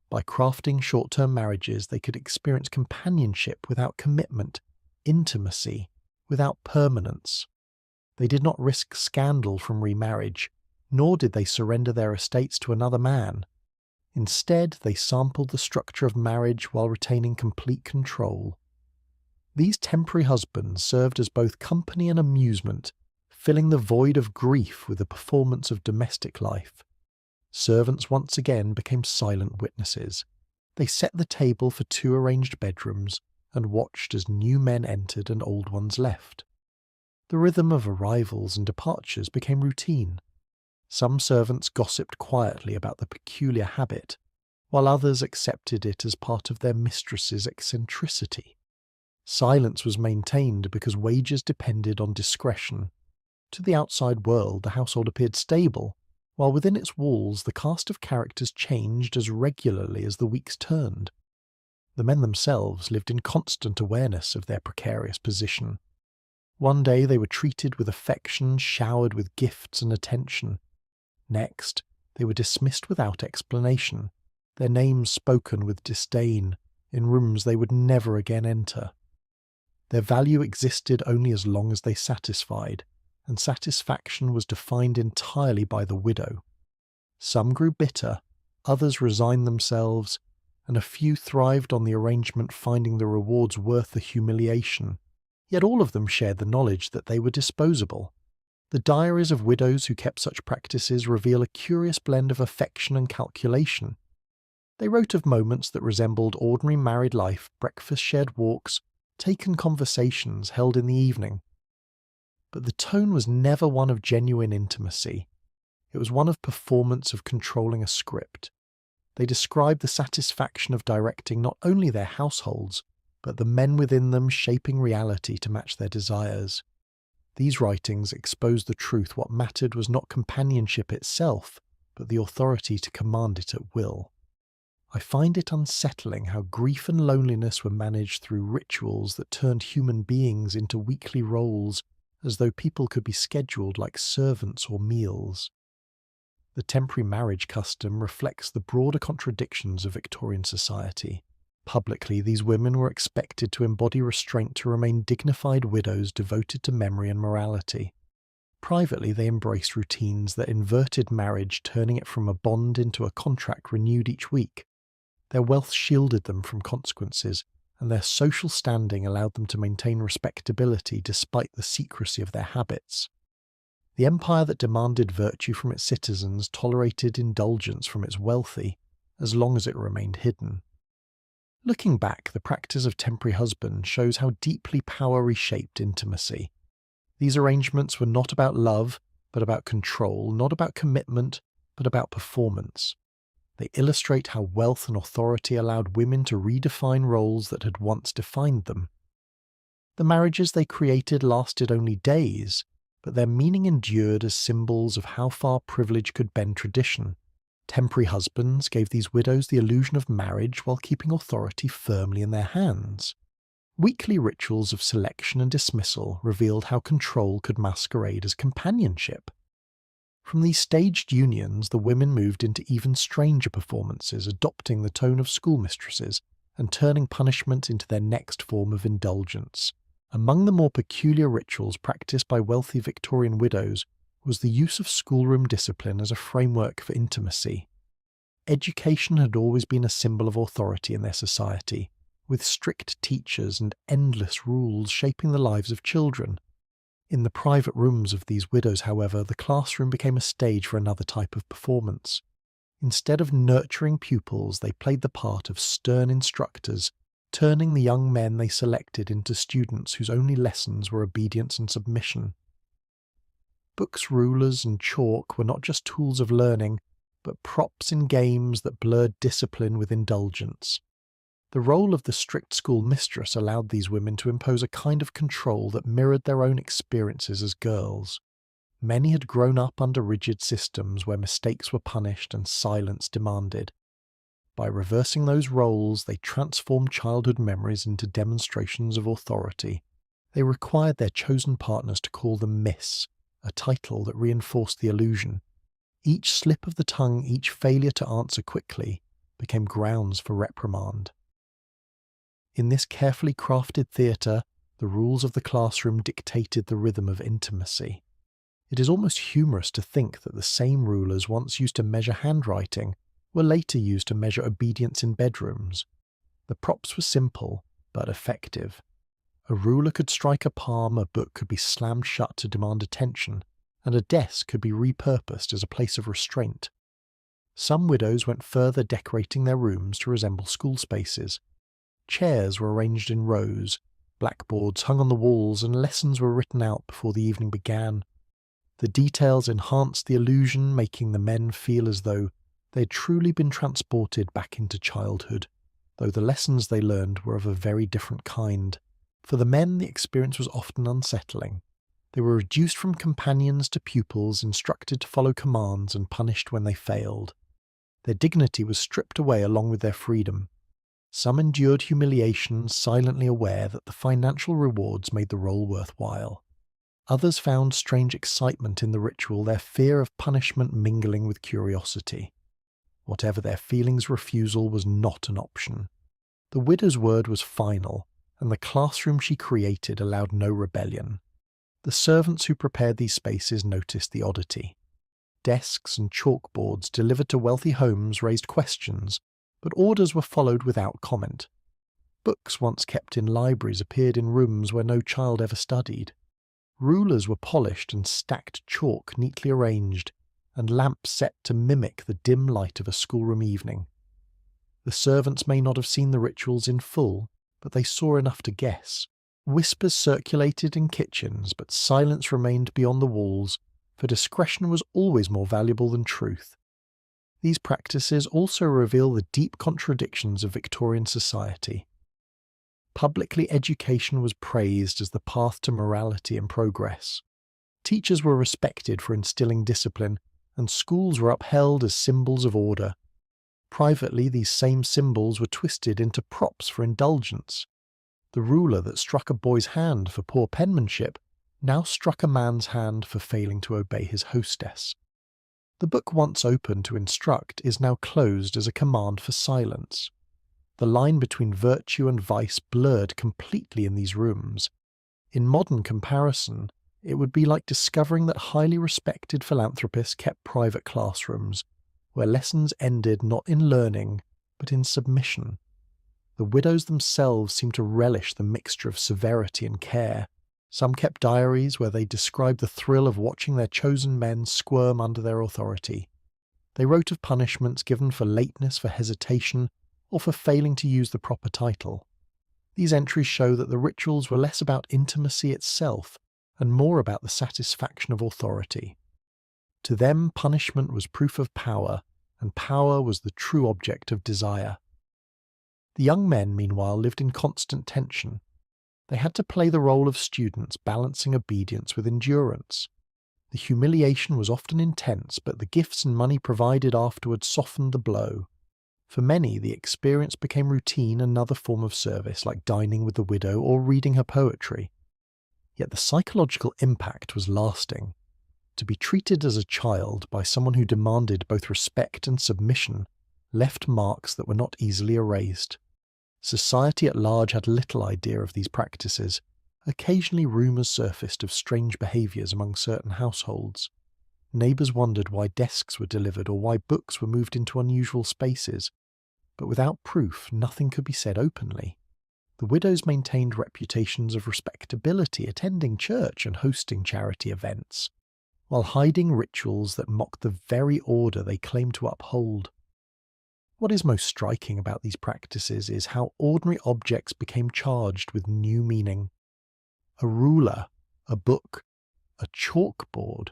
By crafting short-term marriages, they could experience companionship without commitment, intimacy without permanence. They did not risk scandal from remarriage, nor did they surrender their estates to another man. Instead, they sampled the structure of marriage while retaining complete control. These temporary husbands served as both company and amusement, filling the void of grief with the performance of domestic life. Servants once again became silent witnesses. They set the table for 2 arranged bedrooms and watched as new men entered and old ones left. The rhythm of arrivals and departures became routine. Some servants gossiped quietly about the peculiar habit, while others accepted it as part of their mistress's eccentricity. Silence was maintained because wages depended on discretion. To the outside world, the household appeared stable, while within its walls the cast of characters changed as regularly as the weeks turned. The men themselves lived in constant awareness of their precarious position. One day they were treated with affection, showered with gifts and attention. Next, they were dismissed without explanation, their names spoken with disdain, in rooms they would never again enter. Their value existed only as long as they satisfied, and satisfaction was defined entirely by the widow. Some grew bitter, others resigned themselves, and a few thrived on the arrangement, finding the rewards worth the humiliation. Yet all of them shared the knowledge that they were disposable. The diaries of widows who kept such practices reveal a curious blend of affection and calculation. They wrote of moments that resembled ordinary married life, breakfast, shared walks, taken conversations held in the evening. But the tone was never one of genuine intimacy. It was one of performance, of controlling a script. They described the satisfaction of directing not only their households, but the men within them, shaping reality to match their desires. These writings exposed the truth. What mattered was not companionship itself, but the authority to command it at will. I find it unsettling how grief and loneliness were managed through rituals that turned human beings into weekly roles, as though people could be scheduled like servants or meals. The temporary marriage custom reflects the broader contradictions of Victorian society. Publicly, these women were expected to embody restraint to remain dignified widows devoted to memory and morality. Privately, they embraced routines that inverted marriage, turning it from a bond into a contract renewed each week. Their wealth shielded them from consequences, and their social standing allowed them to maintain respectability despite the secrecy of their habits. The empire that demanded virtue from its citizens tolerated indulgence from its wealthy, as long as it remained hidden. Looking back, the practice of temporary husband shows how deeply power reshaped intimacy. These arrangements were not about love, but about control, not about commitment, but about performance. They illustrate how wealth and authority allowed women to redefine roles that had once defined them. The marriages they created lasted only days, but their meaning endured as symbols of how far privilege could bend tradition. Temporary husbands gave these widows the illusion of marriage while keeping authority firmly in their hands. Weekly rituals of selection and dismissal revealed how control could masquerade as companionship. From these staged unions, the women moved into even stranger performances, adopting the tone of schoolmistresses and turning punishment into their next form of indulgence. Among the more peculiar rituals practiced by wealthy Victorian widows was the use of schoolroom discipline as a framework for intimacy. Education had always been a symbol of authority in their society, with strict teachers and endless rules shaping the lives of children. In the private rooms of these widows, however, the classroom became a stage for another type of performance. Instead of nurturing pupils, they played the part of stern instructors, turning the young men they selected into students whose only lessons were obedience and submission. Books, rulers, and chalk were not just tools of learning, but props in games that blurred discipline with indulgence. The role of the strict school mistress allowed these women to impose a kind of control that mirrored their own experiences as girls. Many had grown up under rigid systems where mistakes were punished and silence demanded. By reversing those roles, they transformed childhood memories into demonstrations of authority. They required their chosen partners to call them Miss, a title that reinforced the illusion. Each slip of the tongue, each failure to answer quickly, became grounds for reprimand. In this carefully crafted theatre, the rules of the classroom dictated the rhythm of intimacy. It is almost humorous to think that the same rulers once used to measure handwriting were later used to measure obedience in bedrooms. The props were simple, but effective. A ruler could strike a palm, a book could be slammed shut to demand attention, and a desk could be repurposed as a place of restraint. Some widows went further, decorating their rooms to resemble school spaces. Chairs were arranged in rows, blackboards hung on the walls, and lessons were written out before the evening began. The details enhanced the illusion, making the men feel as though they had truly been transported back into childhood, though the lessons they learned were of a very different kind. For the men, the experience was often unsettling. They were reduced from companions to pupils, instructed to follow commands and punished when they failed. Their dignity was stripped away along with their freedom. Some endured humiliation, silently aware that the financial rewards made the role worthwhile. Others found strange excitement in the ritual, their fear of punishment mingling with curiosity. Whatever their feelings, refusal was not an option. The widow's word was final, and the classroom she created allowed no rebellion. The servants who prepared these spaces noticed the oddity. Desks and chalkboards delivered to wealthy homes raised questions, but orders were followed without comment. Books once kept in libraries appeared in rooms where no child ever studied. Rulers were polished and stacked chalk neatly arranged, and lamps set to mimic the dim light of a schoolroom evening. The servants may not have seen the rituals in full, but they saw enough to guess. Whispers circulated in kitchens, but silence remained beyond the walls, for discretion was always more valuable than truth. These practices also reveal the deep contradictions of Victorian society. Publicly, education was praised as the path to morality and progress. Teachers were respected for instilling discipline, and schools were upheld as symbols of order. Privately, these same symbols were twisted into props for indulgence. The ruler that struck a boy's hand for poor penmanship now struck a man's hand for failing to obey his hostess. The book once open to instruct is now closed as a command for silence. The line between virtue and vice blurred completely in these rooms. In modern comparison, it would be like discovering that highly respected philanthropists kept private classrooms, where lessons ended not in learning, but in submission. The widows themselves seemed to relish the mixture of severity and care. Some kept diaries where they described the thrill of watching their chosen men squirm under their authority. They wrote of punishments given for lateness, for hesitation, or for failing to use the proper title. These entries show that the rituals were less about intimacy itself and more about the satisfaction of authority. To them, punishment was proof of power, and power was the true object of desire. The young men, meanwhile, lived in constant tension. They had to play the role of students, balancing obedience with endurance. The humiliation was often intense, but the gifts and money provided afterwards softened the blow. For many, the experience became routine, another form of service, like dining with the widow or reading her poetry. Yet the psychological impact was lasting. To be treated as a child by someone who demanded both respect and submission left marks that were not easily erased. Society at large had little idea of these practices. Occasionally rumours surfaced of strange behaviours among certain households. Neighbours wondered why desks were delivered or why books were moved into unusual spaces. But without proof, nothing could be said openly. The widows maintained reputations of respectability, attending church and hosting charity events, while hiding rituals that mocked the very order they claimed to uphold. What is most striking about these practices is how ordinary objects became charged with new meaning. A ruler, a book, a chalkboard,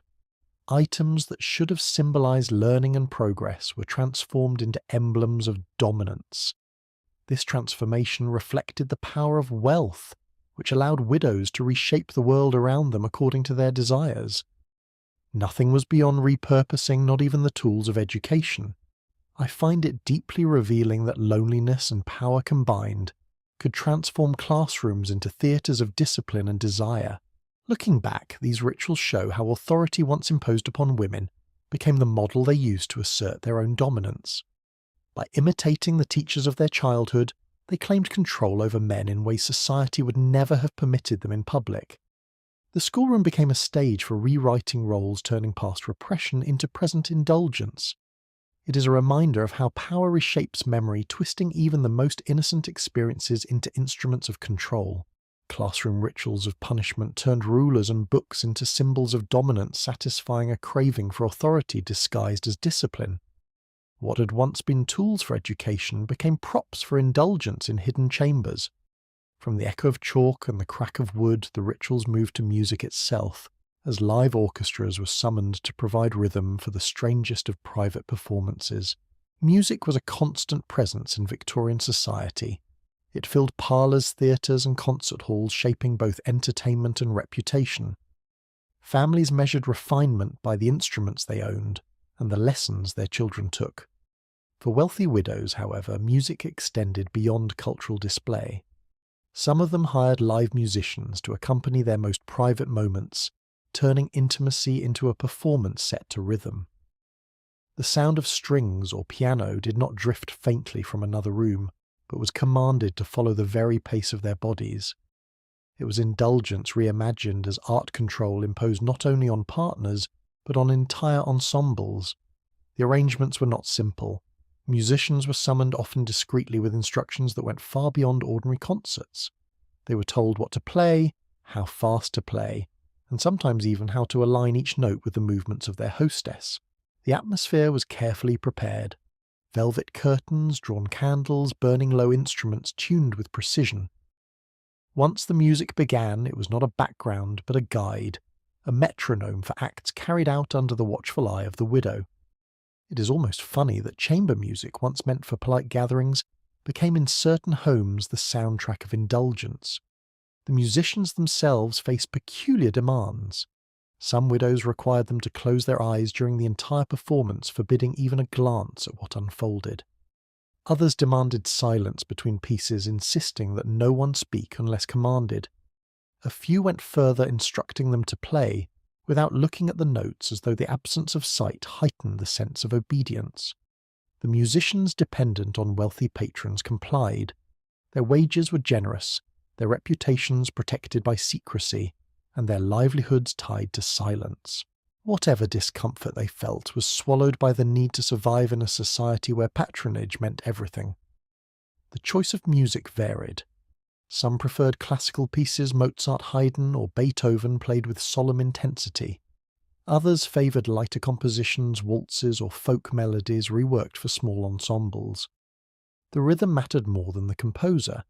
items that should have symbolized learning and progress were transformed into emblems of dominance. This transformation reflected the power of wealth, which allowed widows to reshape the world around them according to their desires. Nothing was beyond repurposing, not even the tools of education. I find it deeply revealing that loneliness and power combined could transform classrooms into theatres of discipline and desire. Looking back, these rituals show how authority once imposed upon women became the model they used to assert their own dominance. By imitating the teachers of their childhood, they claimed control over men in ways society would never have permitted them in public. The schoolroom became a stage for rewriting roles, turning past repression into present indulgence. It is a reminder of how power reshapes memory, twisting even the most innocent experiences into instruments of control. Classroom rituals of punishment turned rulers and books into symbols of dominance, satisfying a craving for authority disguised as discipline. What had once been tools for education became props for indulgence in hidden chambers. From the echo of chalk and the crack of wood, the rituals moved to music itself, as live orchestras were summoned to provide rhythm for the strangest of private performances. Music was a constant presence in Victorian society. It filled parlours, theatres and concert halls, shaping both entertainment and reputation. Families measured refinement by the instruments they owned and the lessons their children took. For wealthy widows, however, music extended beyond cultural display. Some of them hired live musicians to accompany their most private moments, turning intimacy into a performance set to rhythm. The sound of strings or piano did not drift faintly from another room. but was commanded to follow the very pace of their bodies. It was indulgence reimagined as art control imposed not only on partners, but on entire ensembles. The arrangements were not simple. Musicians were summoned often discreetly with instructions that went far beyond ordinary concerts. They were told what to play, how fast to play, and sometimes even how to align each note with the movements of their hostess. The atmosphere was carefully prepared. Velvet curtains, drawn candles, burning low instruments tuned with precision. Once the music began, it was not a background but a guide, a metronome for acts carried out under the watchful eye of the widow. It is almost funny that chamber music, once meant for polite gatherings, became in certain homes the soundtrack of indulgence. The musicians themselves faced peculiar demands. Some widows required them to close their eyes during the entire performance, forbidding even a glance at what unfolded. Others demanded silence between pieces, insisting that no one speak unless commanded. A few went further, instructing them to play, without looking at the notes, as though the absence of sight heightened the sense of obedience. The musicians dependent on wealthy patrons complied. Their wages were generous, their reputations protected by secrecy, and their livelihoods tied to silence. Whatever discomfort they felt was swallowed by the need to survive in a society where patronage meant everything. The choice of music varied. Some preferred classical pieces Mozart, Haydn, or Beethoven played with solemn intensity. Others favoured lighter compositions, waltzes, or folk melodies reworked for small ensembles. The rhythm mattered more than the composer.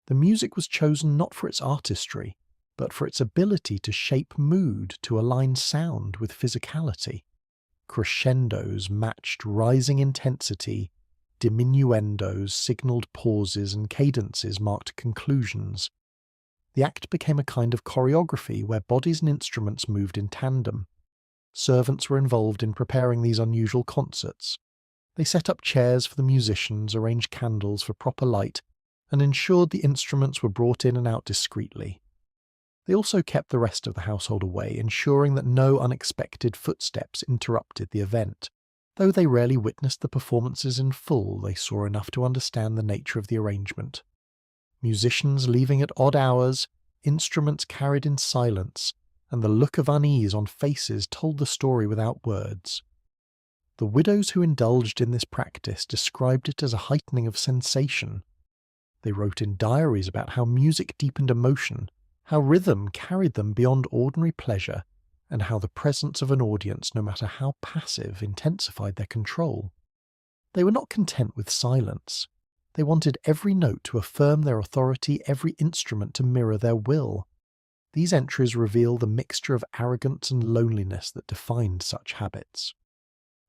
The music was chosen not for its artistry, but for its ability to shape mood, to align sound with physicality. Crescendos matched rising intensity, diminuendos signalled pauses, and cadences marked conclusions. The act became a kind of choreography where bodies and instruments moved in tandem. Servants were involved in preparing these unusual concerts. They set up chairs for the musicians, arranged candles for proper light, and ensured the instruments were brought in and out discreetly. They also kept the rest of the household away, ensuring that no unexpected footsteps interrupted the event. Though they rarely witnessed the performances in full, they saw enough to understand the nature of the arrangement. Musicians leaving at odd hours, instruments carried in silence, and the look of unease on faces told the story without words. The widows who indulged in this practice described it as a heightening of sensation. They wrote in diaries about how music deepened emotion, how rhythm carried them beyond ordinary pleasure, and how the presence of an audience, no matter how passive, intensified their control. They were not content with silence. They wanted every note to affirm their authority, every instrument to mirror their will. These entries reveal the mixture of arrogance and loneliness that defined such habits.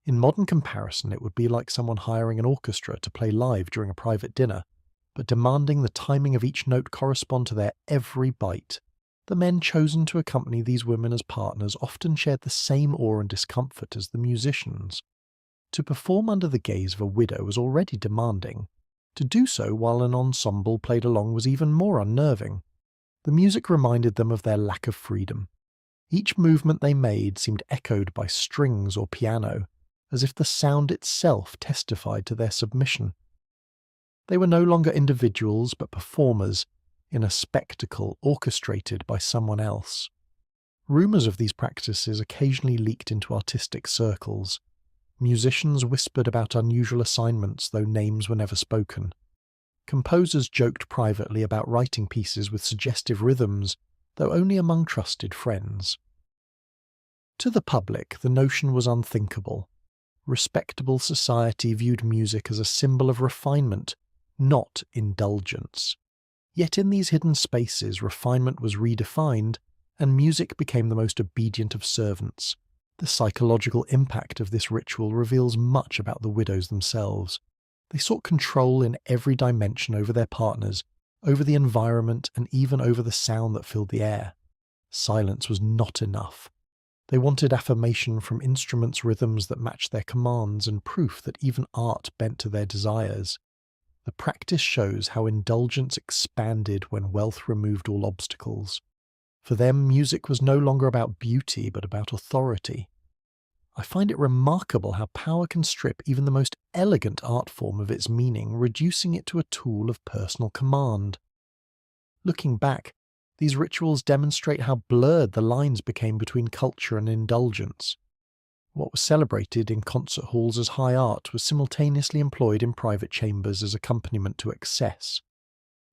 In modern comparison, it would be like someone hiring an orchestra to play live during a private dinner, but demanding the timing of each note correspond to their every bite. The men chosen to accompany these women as partners often shared the same awe and discomfort as the musicians. To perform under the gaze of a widow was already demanding. To do so while an ensemble played along was even more unnerving. The music reminded them of their lack of freedom. Each movement they made seemed echoed by strings or piano, as if the sound itself testified to their submission. They were no longer individuals but performers, in a spectacle orchestrated by someone else. Rumours of these practices occasionally leaked into artistic circles. Musicians whispered about unusual assignments, though names were never spoken. Composers joked privately about writing pieces with suggestive rhythms, though only among trusted friends. To the public, the notion was unthinkable. Respectable society viewed music as a symbol of refinement, not indulgence. Yet in these hidden spaces, refinement was redefined, and music became the most obedient of servants. The psychological impact of this ritual reveals much about the widows themselves. They sought control in every dimension over their partners, over the environment, and even over the sound that filled the air. Silence was not enough. They wanted affirmation from instruments' rhythms that matched their commands, and proof that even art bent to their desires. The practice shows how indulgence expanded when wealth removed all obstacles. For them, music was no longer about beauty, but about authority. I find it remarkable how power can strip even the most elegant art form of its meaning, reducing it to a tool of personal command. Looking back, these rituals demonstrate how blurred the lines became between culture and indulgence. What was celebrated in concert halls as high art was simultaneously employed in private chambers as accompaniment to excess.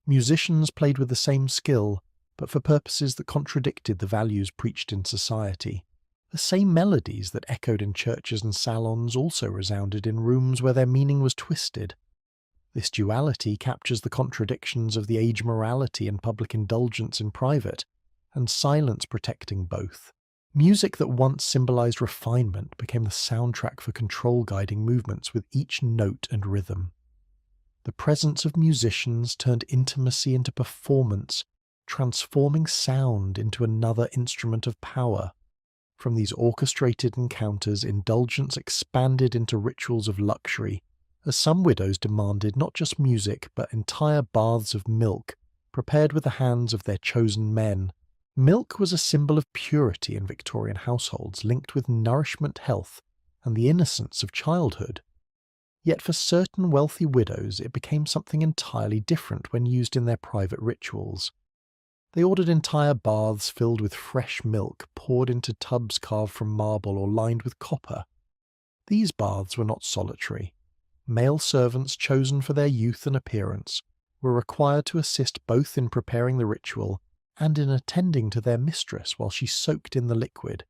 Musicians played with the same skill, but for purposes that contradicted the values preached in society. The same melodies that echoed in churches and salons also resounded in rooms where their meaning was twisted. This duality captures the contradictions of the age morality and public indulgence in private, and silence protecting both. Music that once symbolized refinement became the soundtrack for control guiding movements with each note and rhythm. The presence of musicians turned intimacy into performance, transforming sound into another instrument of power. From these orchestrated encounters, indulgence expanded into rituals of luxury, as some widows demanded not just music but entire baths of milk, prepared with the hands of their chosen men. Milk was a symbol of purity in Victorian households, linked with nourishment, health, and the innocence of childhood. Yet for certain wealthy widows it became something entirely different when used in their private rituals. They ordered entire baths filled with fresh milk poured into tubs carved from marble or lined with copper. These baths were not solitary. Male servants chosen for their youth and appearance were required to assist both in preparing the ritual and in attending to their mistress while she soaked in the liquid.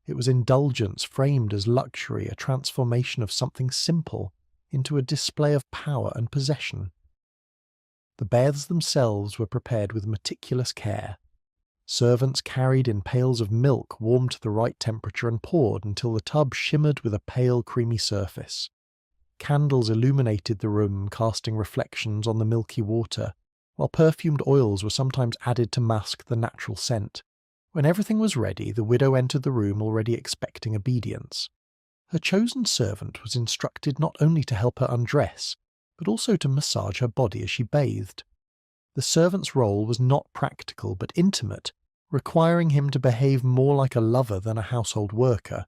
It was indulgence framed as luxury, a transformation of something simple into a display of power and possession. The baths themselves were prepared with meticulous care. Servants carried in pails of milk warmed to the right temperature and poured until the tub shimmered with a pale, creamy surface. Candles illuminated the room, casting reflections on the milky water, while perfumed oils were sometimes added to mask the natural scent. When everything was ready, the widow entered the room already expecting obedience. Her chosen servant was instructed not only to help her undress, but also to massage her body as she bathed. The servant's role was not practical but intimate, requiring him to behave more like a lover than a household worker.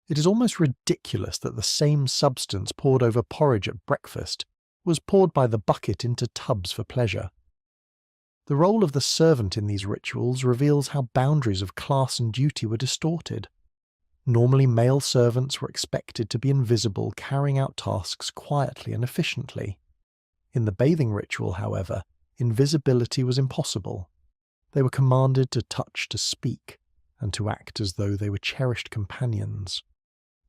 It is almost ridiculous that the same substance poured over porridge at breakfast was poured by the bucket into tubs for pleasure. The role of the servant in these rituals reveals how boundaries of class and duty were distorted. Normally, male servants were expected to be invisible, carrying out tasks quietly and efficiently. In the bathing ritual, however, invisibility was impossible. They were commanded to touch, to speak, and to act as though they were cherished companions.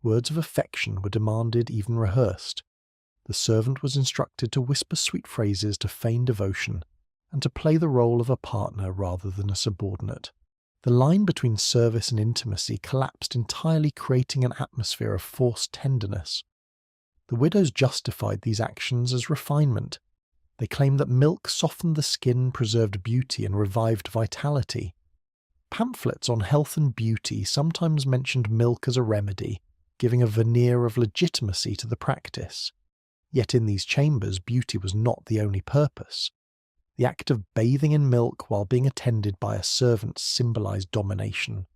Words of affection were demanded, even rehearsed. The servant was instructed to whisper sweet phrases to feign devotion, and to play the role of a partner rather than a subordinate. The line between service and intimacy collapsed entirely, creating an atmosphere of forced tenderness. The widows justified these actions as refinement. They claimed that milk softened the skin, preserved beauty, and revived vitality. Pamphlets on health and beauty sometimes mentioned milk as a remedy, giving a veneer of legitimacy to the practice. Yet in these chambers, beauty was not the only purpose. The act of bathing in milk while being attended by a servant symbolized domination.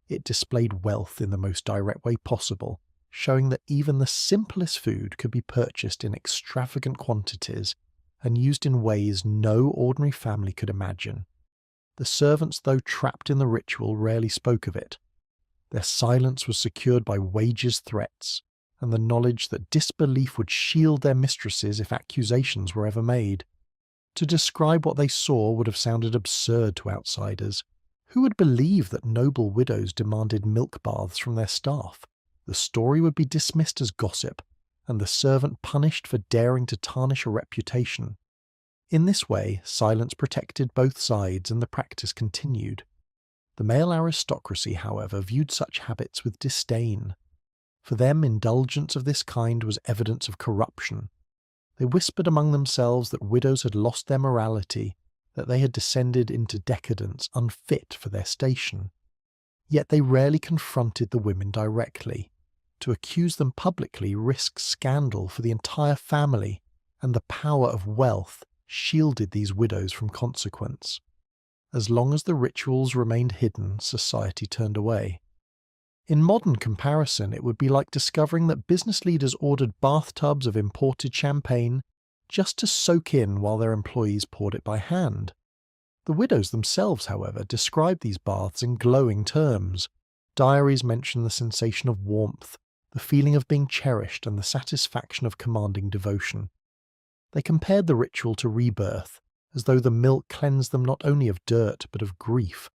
It displayed wealth in the most direct way possible, showing that even the simplest food could be purchased in extravagant quantities and used in ways no ordinary family could imagine. The servants, though trapped in the ritual, rarely spoke of it. Their silence was secured by wages threats, and the knowledge that disbelief would shield their mistresses if accusations were ever made. To describe what they saw would have sounded absurd to outsiders. Who would believe that noble widows demanded milk baths from their staff? The story would be dismissed as gossip, and the servant punished for daring to tarnish a reputation. In this way, silence protected both sides and the practice continued. The male aristocracy, however, viewed such habits with disdain. For them, indulgence of this kind was evidence of corruption. They whispered among themselves that widows had lost their morality, that they had descended into decadence unfit for their station. Yet they rarely confronted the women directly. To accuse them publicly risked scandal for the entire family, and the power of wealth shielded these widows from consequence. As long as the rituals remained hidden, society turned away. In modern comparison, it would be like discovering that business leaders ordered bathtubs of imported champagne just to soak in while their employees poured it by hand. The widows themselves, however, describe these baths in glowing terms. Diaries mention the sensation of warmth, the feeling of being cherished, and the satisfaction of commanding devotion. They compared the ritual to rebirth, as though the milk cleansed them not only of dirt but of grief.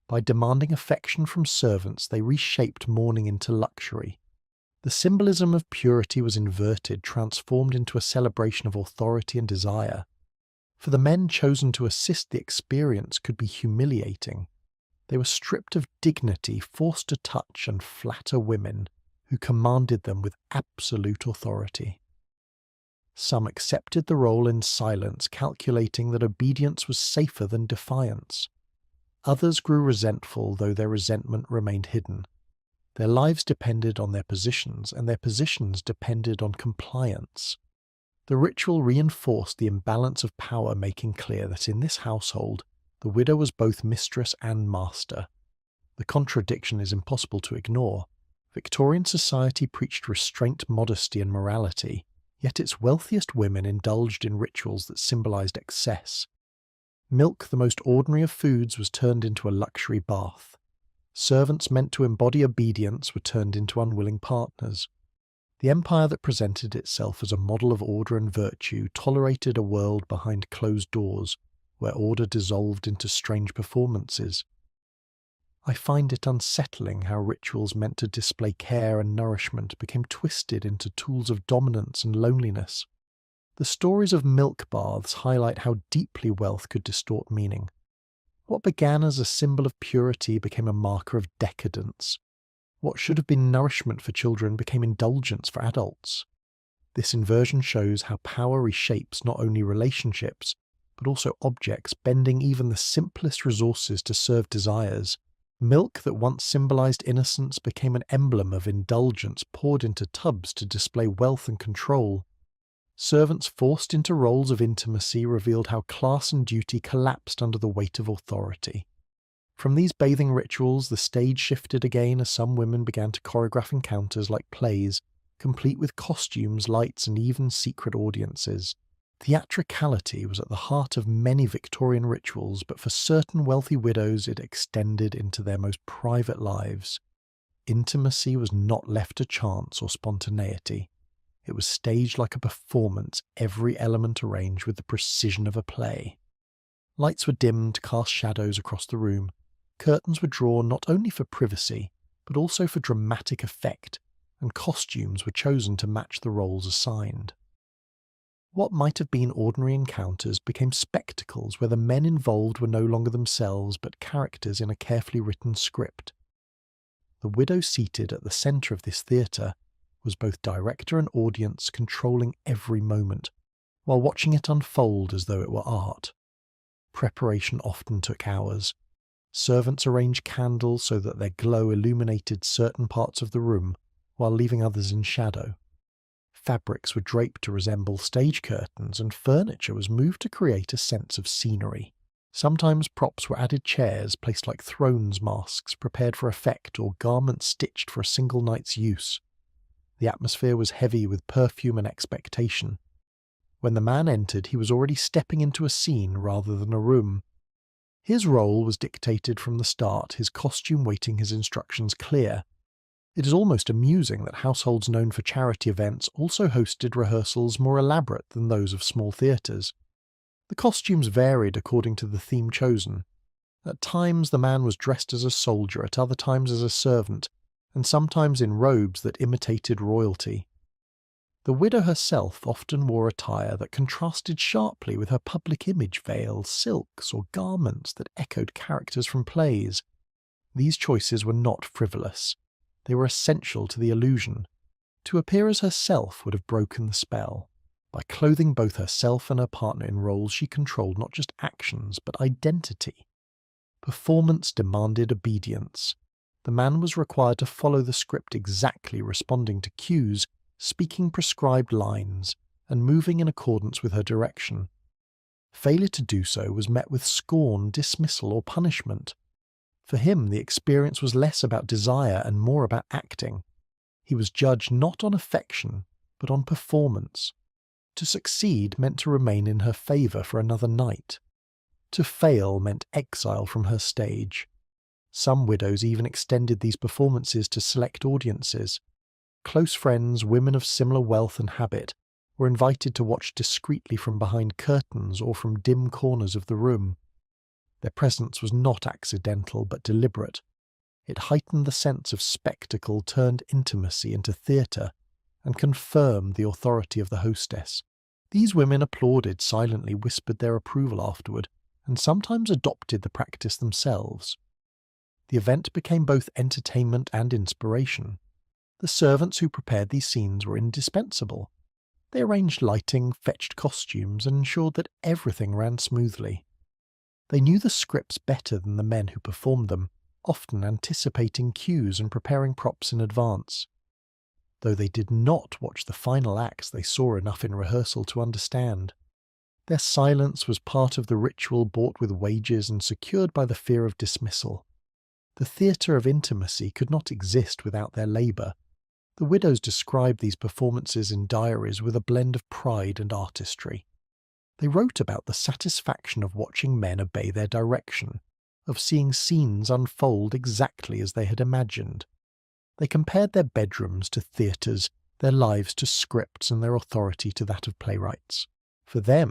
By demanding affection from servants, they reshaped mourning into luxury. The symbolism of purity was inverted, transformed into a celebration of authority and desire. For the men chosen to assist the experience could be humiliating. They were stripped of dignity, forced to touch and flatter women who commanded them with absolute authority. Some accepted the role in silence, calculating that obedience was safer than defiance. Others grew resentful, though their resentment remained hidden. Their lives depended on their positions, and their positions depended on compliance. The ritual reinforced the imbalance of power, making clear that in this household, the widow was both mistress and master. The contradiction is impossible to ignore. Victorian society preached restraint, modesty, and morality, yet its wealthiest women indulged in rituals that symbolized excess. Milk, the most ordinary of foods, was turned into a luxury bath. Servants meant to embody obedience were turned into unwilling partners. The empire that presented itself as a model of order and virtue tolerated a world behind closed doors, where order dissolved into strange performances. I find it unsettling how rituals meant to display care and nourishment became twisted into tools of dominance and loneliness. The stories of milk baths highlight how deeply wealth could distort meaning. What began as a symbol of purity became a marker of decadence. What should have been nourishment for children became indulgence for adults. This inversion shows how power reshapes not only relationships, but also objects, bending even the simplest resources to serve desires. Milk that once symbolized innocence became an emblem of indulgence poured into tubs to display wealth and control. Servants forced into roles of intimacy revealed how class and duty collapsed under the weight of authority. From these bathing rituals, the stage shifted again as some women began to choreograph encounters like plays, complete with costumes, lights, and even secret audiences. Theatricality was at the heart of many Victorian rituals, but for certain wealthy widows it extended into their most private lives. Intimacy was not left to chance or spontaneity. It was staged like a performance, every element arranged with the precision of a play. Lights were dimmed to cast shadows across the room. Curtains were drawn not only for privacy, but also for dramatic effect, and costumes were chosen to match the roles assigned. What might have been ordinary encounters became spectacles where the men involved were no longer themselves but characters in a carefully written script. The widow seated at the centre of this theatre was both director and audience, controlling every moment, while watching it unfold as though it were art. Preparation often took hours. Servants arranged candles so that their glow illuminated certain parts of the room, while leaving others in shadow. Fabrics were draped to resemble stage curtains, and furniture was moved to create a sense of scenery. Sometimes props were added, chairs placed like thrones, masks prepared for effect, or garments stitched for a single night's use. The atmosphere was heavy with perfume and expectation. When the man entered, he was already stepping into a scene rather than a room. His role was dictated from the start, his costume waiting his instructions clear. It is almost amusing that households known for charity events also hosted rehearsals more elaborate than those of small theatres. The costumes varied according to the theme chosen. At times the man was dressed as a soldier, at other times as a servant, and sometimes in robes that imitated royalty. The widow herself often wore attire that contrasted sharply with her public image, veils, silks, or garments that echoed characters from plays. These choices were not frivolous. They were essential to the illusion. To appear as herself would have broken the spell. By clothing both herself and her partner in roles, she controlled not just actions, but identity. Performance demanded obedience. The man was required to follow the script exactly, responding to cues, speaking prescribed lines, and moving in accordance with her direction. Failure to do so was met with scorn, dismissal, or punishment. For him, the experience was less about desire and more about acting. He was judged not on affection, but on performance. To succeed meant to remain in her favour for another night. To fail meant exile from her stage. Some widows even extended these performances to select audiences. Close friends, women of similar wealth and habit, were invited to watch discreetly from behind curtains or from dim corners of the room. Their presence was not accidental but deliberate. It heightened the sense of spectacle turned intimacy into theatre, and confirmed the authority of the hostess. These women applauded silently, whispered their approval afterward, and sometimes adopted the practice themselves. The event became both entertainment and inspiration. The servants who prepared these scenes were indispensable. They arranged lighting, fetched costumes, and ensured that everything ran smoothly. They knew the scripts better than the men who performed them, often anticipating cues and preparing props in advance. Though they did not watch the final acts, they saw enough in rehearsal to understand. Their silence was part of the ritual bought with wages and secured by the fear of dismissal. The theatre of intimacy could not exist without their labour. The widows described these performances in diaries with a blend of pride and artistry. They wrote about the satisfaction of watching men obey their direction, of seeing scenes unfold exactly as they had imagined. They compared their bedrooms to theatres, their lives to scripts, and their authority to that of playwrights. For them,